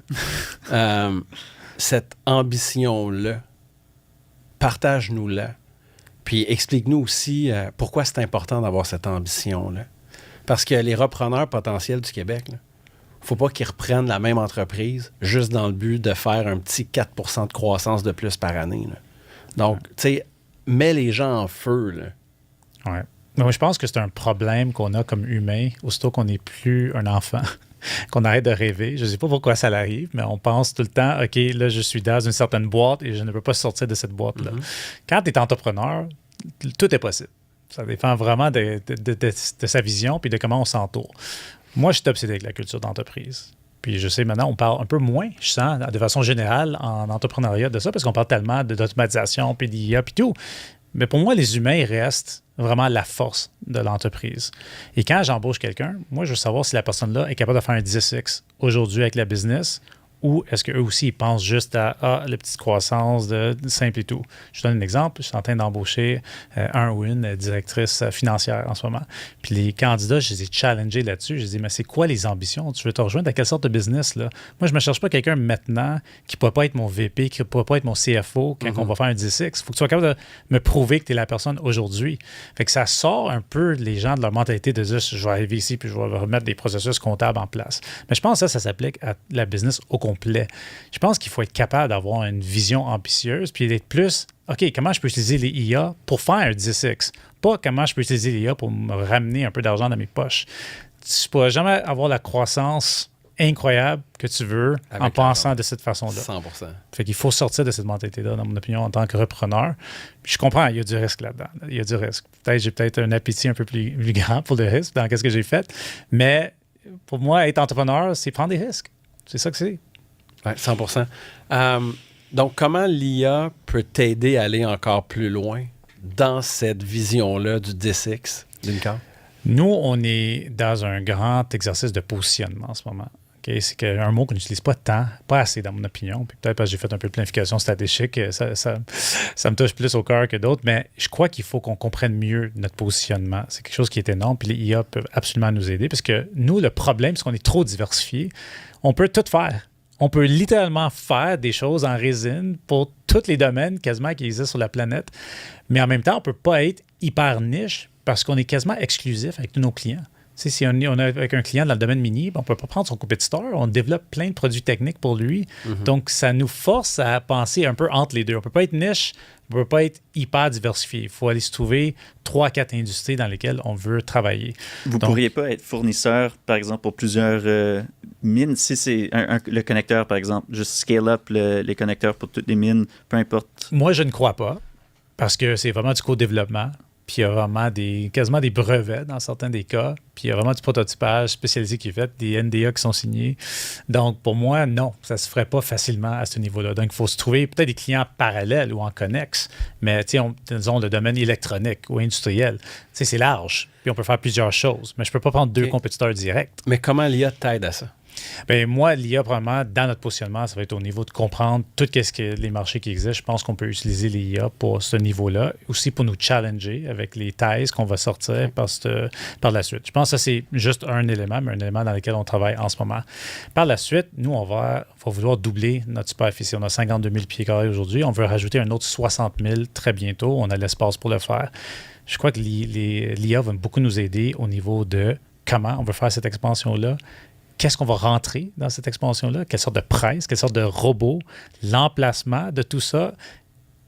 Cette ambition-là, partage-nous-la. Puis explique-nous aussi pourquoi c'est important d'avoir cette ambition-là. Parce que les repreneurs potentiels du Québec, il ne faut pas qu'ils reprennent la même entreprise juste dans le but de faire un petit 4% de croissance de plus par année. Là. Donc, tu sais, mets les gens en feu. Là. Ouais. Mais moi, je pense que c'est un problème qu'on a comme humain, aussitôt qu'on n'est plus un enfant. Qu'on arrête de rêver. Je ne sais pas pourquoi ça arrive, mais on pense tout le temps, OK, là, je suis dans une certaine boîte et je ne peux pas sortir de cette boîte-là. Quand tu es entrepreneur, tout est possible. Ça dépend vraiment de sa vision puis de comment on s'entoure. Moi, je suis obsédé avec la culture d'entreprise. Puis je sais maintenant, on parle un peu moins, je sens, de façon générale, en entrepreneuriat de ça, parce qu'on parle tellement d'automatisation puis d'IA puis tout. Mais pour moi, les humains restent vraiment la force de l'entreprise. Et quand j'embauche quelqu'un, moi, je veux savoir si la personne-là est capable de faire un 10x aujourd'hui avec la business ou est-ce qu'eux aussi, ils pensent juste à la petite croissance de simple et tout. Je donne un exemple. Je suis en train d'embaucher un ou une directrice financière en ce moment. Puis les candidats, je les ai challengés là-dessus. Je les ai dit, mais c'est quoi les ambitions? Tu veux te rejoindre à quelle sorte de business, là? Moi, je ne me cherche pas quelqu'un maintenant qui ne pourrait pas être mon VP, qui ne pourrait pas être mon CFO quand on va faire un 10X. Il faut que tu sois capable de me prouver que tu es la personne aujourd'hui. Fait que ça sort un peu les gens de leur mentalité de dire, je vais arriver ici puis je vais remettre des processus comptables en place. Mais je pense que ça s'applique à la business au complet. Je pense qu'il faut être capable d'avoir une vision ambitieuse puis d'être plus, OK, comment je peux utiliser les IA pour faire un 10X? Pas comment je peux utiliser les IA pour me ramener un peu d'argent dans mes poches. Tu ne pourras jamais avoir la croissance incroyable que tu veux en pensant de cette façon-là. 100%. Fait qu'il faut sortir de cette mentalité-là, dans mon opinion, en tant que repreneur. Puis je comprends, il y a du risque là-dedans. Il y a du risque. J'ai peut-être un appétit un peu plus grand pour le risque dans ce que j'ai fait. Mais pour moi, être entrepreneur, c'est prendre des risques. C'est ça que c'est. Oui, 100%. Donc, comment l'IA peut t'aider à aller encore plus loin dans cette vision-là du 10X, d'une part? Nous, on est dans un grand exercice de positionnement en ce moment. Okay? C'est un mot qu'on n'utilise pas tant, pas assez dans mon opinion. Puis peut-être parce que j'ai fait un peu de planification stratégique, ça me touche plus au cœur que d'autres, mais je crois qu'il faut qu'on comprenne mieux notre positionnement. C'est quelque chose qui est énorme, puis les IA peuvent absolument nous aider parce que nous, le problème, c'est qu'on est trop diversifié. On peut tout faire. On peut littéralement faire des choses en résine pour tous les domaines quasiment qui existent sur la planète. Mais en même temps, on ne peut pas être hyper niche parce qu'on est quasiment exclusif avec tous nos clients. Tu sais, si on est avec un client dans le domaine minier, on ne peut pas prendre son compétiteur. On développe plein de produits techniques pour lui. Donc, ça nous force à penser un peu entre les deux. On ne peut pas être niche, on ne peut pas être hyper diversifié. Il faut aller se trouver 3-4 industries dans lesquelles on veut travailler. Vous ne pourriez pas être fournisseur, par exemple, pour plusieurs mines. Si c'est le connecteur, par exemple, juste scale up les connecteurs pour toutes les mines, peu importe. Moi, je ne crois pas parce que c'est vraiment du co-développement. Puis il y a vraiment quasiment des brevets dans certains des cas. Puis il y a vraiment du prototypage spécialisé qui est fait, des NDA qui sont signés. Donc, pour moi, non, ça ne se ferait pas facilement à ce niveau-là. Donc, il faut se trouver peut-être des clients parallèles ou en connexe. Mais, disons, le domaine électronique ou industriel, c'est large. Puis on peut faire plusieurs choses. Mais je ne peux pas prendre deux compétiteurs directs. Mais comment l'IA t'aide à ça? Bien, moi, l'IA, probablement, dans notre positionnement, ça va être au niveau de comprendre tout ce que les marchés qui existent. Je pense qu'on peut utiliser l'IA pour ce niveau-là, aussi pour nous challenger avec les thèses qu'on va sortir par la suite. Je pense que ça, c'est juste un élément, mais un élément dans lequel on travaille en ce moment. Par la suite, nous, on va vouloir doubler notre superficie. On a 52 000 pieds carrés aujourd'hui. On veut rajouter un autre 60 000 très bientôt. On a l'espace pour le faire. Je crois que l'IA va beaucoup nous aider au niveau de comment on veut faire cette expansion-là. Qu'est-ce qu'on va rentrer dans cette expansion-là? Quelle sorte de presse? Quelle sorte de robot? L'emplacement de tout ça?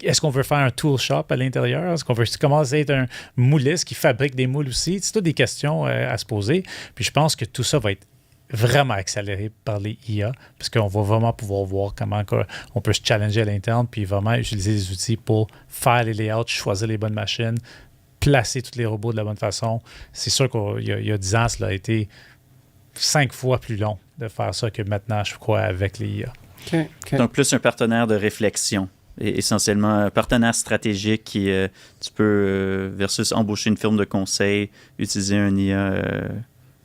Est-ce qu'on veut faire un tool shop à l'intérieur? Est-ce qu'on veut commencer à être un mouliste qui fabrique des moules aussi? C'est toutes des questions à se poser. Puis je pense que tout ça va être vraiment accéléré par les IA parce qu'on va vraiment pouvoir voir comment on peut se challenger à l'interne puis vraiment utiliser les outils pour faire les layouts, choisir les bonnes machines, placer tous les robots de la bonne façon. C'est sûr qu'il y a 10 ans, cela a été 5 fois plus long de faire ça que maintenant, je crois, avec les IA. Okay. Donc, plus un partenaire de réflexion, et essentiellement un partenaire stratégique qui, tu peux, versus embaucher une firme de conseil, utiliser un IA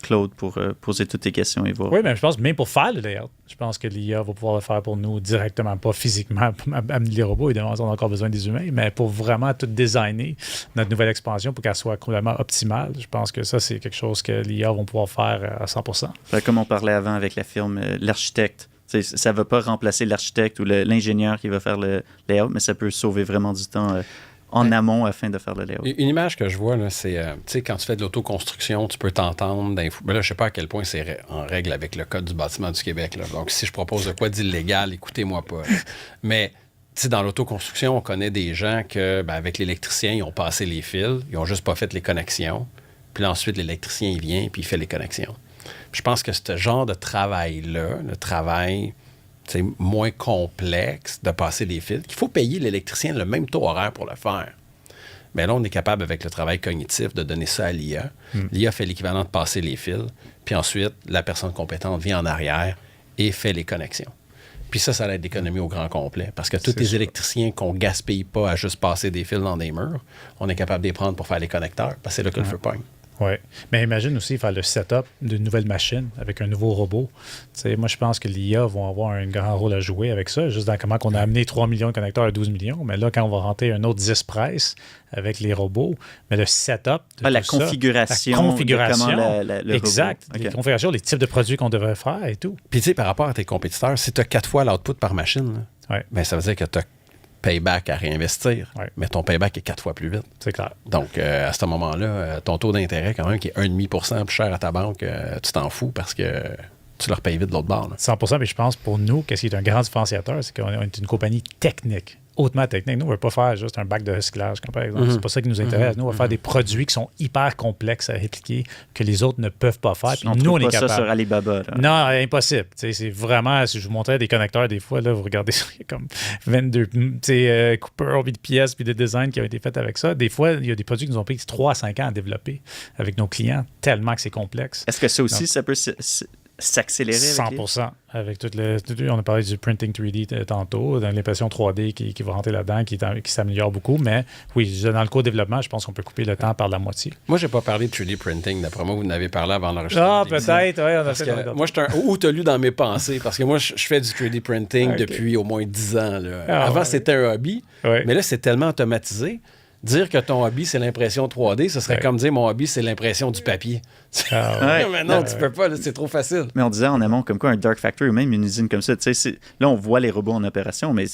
Claude pour poser toutes tes questions et voir. Oui, mais je pense même pour faire le layout, je pense que l'IA va pouvoir le faire pour nous directement, pas physiquement, amener les robots, évidemment, on a encore besoin des humains, mais pour vraiment tout designer notre nouvelle expansion pour qu'elle soit complètement optimale, je pense que ça, c'est quelque chose que l'IA va pouvoir faire à 100%. Comme on parlait avant avec la firme, l'architecte, ça ne va pas remplacer l'architecte ou l'ingénieur qui va faire le layout, mais ça peut sauver vraiment du temps en amont afin de faire le layout. Une image que je vois, là, c'est, tu sais, quand tu fais de l'autoconstruction, tu peux t'entendre là, je ne sais pas à quel point c'est en règle avec le Code du bâtiment du Québec. Là. Donc, si je propose de quoi d'illégal, écoutez-moi pas. Mais, tu sais, dans l'autoconstruction, on connaît des gens que, avec l'électricien, ils ont passé les fils, ils n'ont juste pas fait les connexions. Puis là, ensuite, l'électricien, il vient, puis il fait les connexions. Puis je pense que ce genre de travail-là, le travail moins complexe de passer des fils, qu'il faut payer l'électricien le même taux horaire pour le faire. Mais là, on est capable, avec le travail cognitif, de donner ça à l'IA. L'IA fait l'équivalent de passer les fils, puis ensuite, la personne compétente vient en arrière et fait les connexions. Puis ça aide l'économie au grand complet. Parce que tous les électriciens qu'on ne gaspille pas à juste passer des fils dans des murs, on est capable de les prendre pour faire les connecteurs, parce que c'est là que le feu pogne. Oui. Mais imagine aussi faire le setup d'une nouvelle machine avec un nouveau robot. T'sais, moi, je pense que l'IA vont avoir un grand rôle à jouer avec ça, juste dans comment on a amené 3 millions de connecteurs à 12 millions. Mais là, quand on va rentrer un autre 10 price avec les robots, mais le setup de la tout configuration. Ça, la configuration. Le exact. robot. Les configurations, les types de produits qu'on devrait faire et tout. Puis, tu sais, par rapport à tes compétiteurs, si tu as 4 fois l'output par machine, là, ça veut dire que tu as payback à réinvestir, mais ton payback est 4 fois plus vite. C'est clair. Donc, à ce moment-là, ton taux d'intérêt, quand même, qui est 1,5% plus cher à ta banque, tu t'en fous parce que tu leur payes vite de l'autre bord. Là. 100%, mais je pense pour nous, qu'est-ce qui est un grand différenciateur, c'est qu'on est une compagnie technique, hautement technique. Nous, on ne veut pas faire juste un bac de recyclage, par exemple. C'est pas ça qui nous intéresse. Nous, on va faire des produits qui sont hyper complexes à répliquer, que les autres ne peuvent pas faire. Puis nous, on est capable. Ça sur Alibaba. Là. Non, impossible. C'est vraiment, si je vous montrais des connecteurs, des fois, là, vous regardez ça, il y a comme 22 coupeurs, puis de pièces, puis de designs qui ont été faits avec ça. Des fois, il y a des produits qui nous ont pris 3 à 5 ans à développer avec nos clients, tellement que c'est complexe. Est-ce que ça aussi, ça peut s'accélérer avec 100%. Avec on a parlé du printing 3D tantôt, dans l'impression 3D qui va rentrer là-dedans, qui s'améliore beaucoup. Mais oui, dans le co-développement, je pense qu'on peut couper le temps par la moitié. Moi, j'ai pas parlé de 3D printing. D'après moi, vous en avez parlé avant l'enregistrement. Ah, peut-être, oui. On a fait moi, où tu as lu dans mes pensées? Parce que moi, je fais du 3D printing depuis au moins 10 ans. Là. Avant, c'était un hobby. Mais là, c'est tellement automatisé. Dire que ton hobby, c'est l'impression 3D, ce serait comme dire mon hobby, c'est l'impression du papier. Mais non, tu peux pas, là, c'est trop facile. Mais on disait en amont, comme quoi un Dark Factory ou même une usine comme ça, là, on voit les robots en opération, mais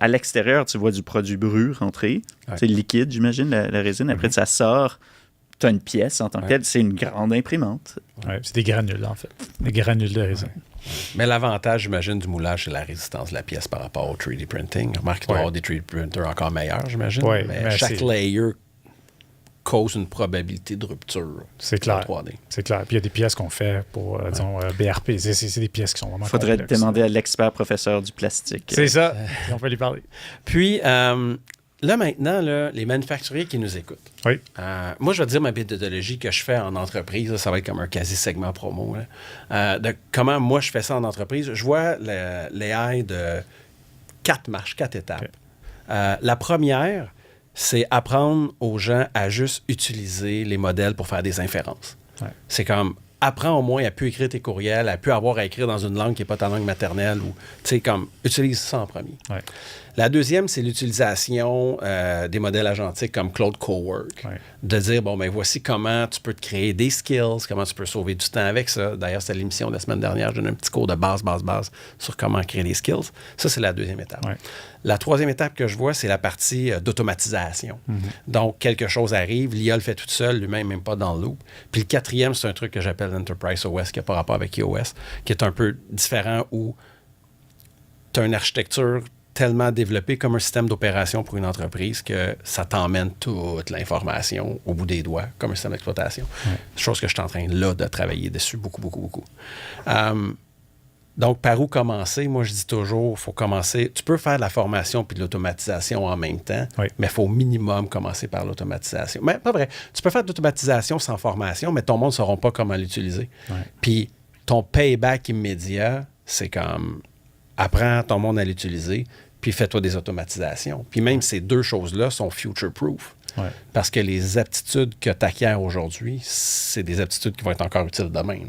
à l'extérieur, tu vois du produit brut rentrer, c'est liquide, j'imagine, la résine. Après, ça sort, tu as une pièce en tant que telle, c'est une grande imprimante. C'est des granules, en fait. Des granules de résine. Mais l'avantage, j'imagine, du moulage, c'est la résistance de la pièce par rapport au 3D printing. Remarque qu'il doit y avoir des 3D printers encore meilleurs, j'imagine. Mais chaque layer cause une probabilité de rupture. C'est clair. 3D. C'est clair. Puis il y a des pièces qu'on fait pour, disons, BRP. C'est des pièces qui sont vraiment complexes. Faudrait demander à l'expert professeur du plastique. C'est ça. On peut lui parler. Puis, là, maintenant, les manufacturiers qui nous écoutent. Oui. Moi, je vais te dire ma méthodologie que je fais en entreprise. Là, ça va être comme un quasi-segment promo. Là, de comment moi, je fais ça en entreprise. Je vois les AI de 4 marches, 4 étapes. Okay. La première, c'est apprendre aux gens à juste utiliser les modèles pour faire des inférences. Ouais. C'est comme, apprends au moins à plus écrire tes courriels, à plus avoir à écrire dans une langue qui n'est pas ta langue maternelle, ou, tu sais, comme, utilise ça en premier. Ouais. La deuxième, c'est l'utilisation des modèles agentiques comme Claude Cowork. Ouais. De dire, bon, ben voici comment tu peux te créer des skills, comment tu peux sauver du temps avec ça. D'ailleurs, c'était l'émission de la semaine dernière, je donne un petit cours de base sur comment créer des skills. Ça, c'est la deuxième étape. Ouais. La troisième étape que je vois, c'est la partie d'automatisation. Donc, quelque chose arrive, l'IA le fait toute seule, lui-même, même pas dans le loop. Puis le quatrième, c'est un truc que j'appelle l'Enterprise OS, qui n'a pas rapport avec iOS, qui est un peu différent où tu as une architecture tellement développé comme un système d'opération pour une entreprise que ça t'emmène toute l'information au bout des doigts, comme un système d'exploitation. Chose que je suis en train, là, de travailler dessus beaucoup. Donc, par où commencer? Moi, je dis toujours, il faut commencer. Tu peux faire de la formation puis de l'automatisation en même temps, mais il faut au minimum commencer par l'automatisation. Mais pas vrai. Tu peux faire de l'automatisation sans formation, mais ton monde ne saura pas comment l'utiliser. Puis, ton payback immédiat, c'est comme apprends ton monde à l'utiliser, puis fais-toi des automatisations. Puis même ces deux choses-là sont future-proof. Parce que les aptitudes que tu acquiers aujourd'hui, c'est des aptitudes qui vont être encore utiles demain.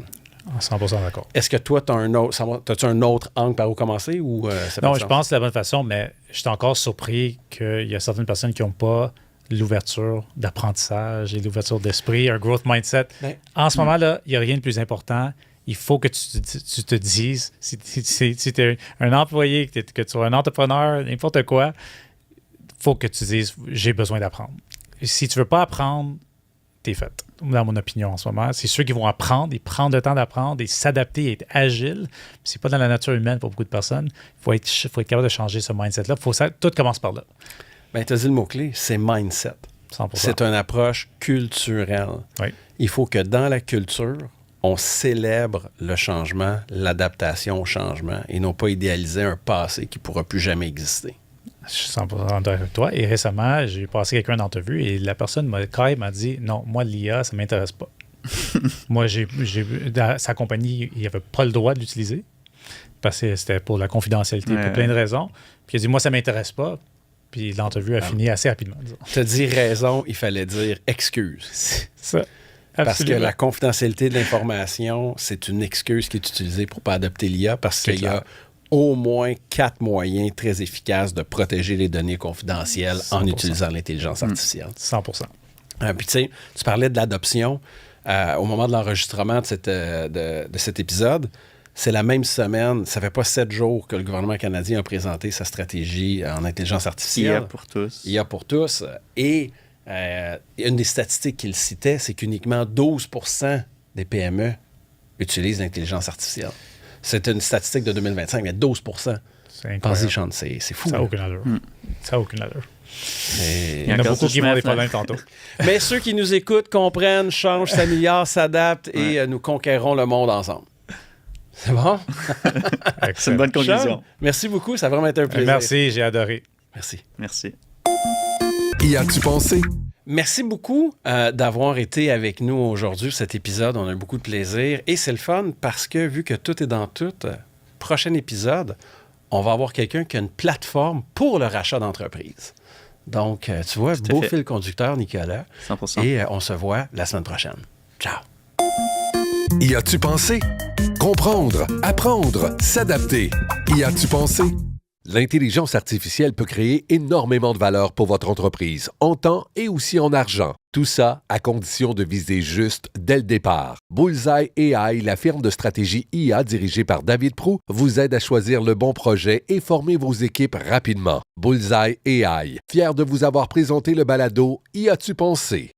100% d'accord. Est-ce que toi, as-tu un autre angle par où commencer? Ou, non, je pense que c'est la bonne façon, mais je suis encore surpris qu'il y a certaines personnes qui n'ont pas l'ouverture d'apprentissage et l'ouverture d'esprit, un growth mindset. En ce moment-là, il n'y a rien de plus important. Il faut que tu te dises, si tu es un employé, que tu es un entrepreneur, n'importe quoi, il faut que tu dises « j'ai besoin d'apprendre ». Si tu ne veux pas apprendre, t'es fait, dans mon opinion en ce moment. C'est ceux qui vont apprendre et prendre le temps d'apprendre et s'adapter et être agile. C'est pas dans la nature humaine pour beaucoup de personnes. Il faut être capable de changer ce mindset-là. Tout commence par là. Bien, tu as dit le mot-clé, c'est mindset. 100%. C'est une approche culturelle. Il faut que dans la culture, on célèbre le changement, l'adaptation au changement et non pas idéaliser un passé qui ne pourra plus jamais exister. Je suis 100% d'accord avec toi. Et récemment, j'ai passé quelqu'un d'entrevue et la personne m'a dit « Non, moi, l'IA, ça ne m'intéresse pas. » Moi, dans sa compagnie, il n'avait pas le droit de l'utiliser parce que c'était pour la confidentialité, pour plein de raisons. Puis il a dit « Moi, ça ne m'intéresse pas. » Puis l'entrevue a fini assez rapidement. Tu as dit raison, il fallait dire excuse. C'est ça. Parce que la confidentialité de l'information, c'est une excuse qui est utilisée pour ne pas adopter l'IA parce qu'il y a au moins 4 moyens très efficaces de protéger les données confidentielles 100%. En utilisant l'intelligence artificielle. 100%. Puis tu sais, tu parlais de l'adoption. Au moment de l'enregistrement de cet épisode, c'est la même semaine, ça fait pas 7 jours que le gouvernement canadien a présenté sa stratégie en intelligence artificielle. IA pour tous. IA pour tous. Et une des statistiques qu'il citait, c'est qu'uniquement 12% des PME utilisent l'intelligence artificielle. C'est une statistique de 2025, mais 12%. C'est incroyable. Sean, c'est fou. Ça n'a aucune allure. Ça n'a aucune allure. Il y en a beaucoup qui vont des problèmes tantôt. Mais ceux qui nous écoutent comprennent, changent, s'améliorent, s'adaptent et nous conquérons le monde ensemble. C'est bon? C'est une bonne conclusion. Sean, merci beaucoup, ça a vraiment été un plaisir. Merci, j'ai adoré. Merci. Y as-tu pensé? Merci beaucoup d'avoir été avec nous aujourd'hui, cet épisode. On a eu beaucoup de plaisir. Et c'est le fun parce que, vu que tout est dans tout, prochain épisode, on va avoir quelqu'un qui a une plateforme pour le rachat d'entreprise. Donc, tu vois, beau fil conducteur, Nicolas. 100%. Et on se voit la semaine prochaine. Ciao! Y as-tu pensé? Comprendre, apprendre, s'adapter. Y as-tu pensé? L'intelligence artificielle peut créer énormément de valeur pour votre entreprise, en temps et aussi en argent. Tout ça à condition de viser juste dès le départ. Bullseye AI, la firme de stratégie IA dirigée par David Proulx, vous aide à choisir le bon projet et former vos équipes rapidement. Bullseye AI, fier de vous avoir présenté le balado Y as-tu pensé?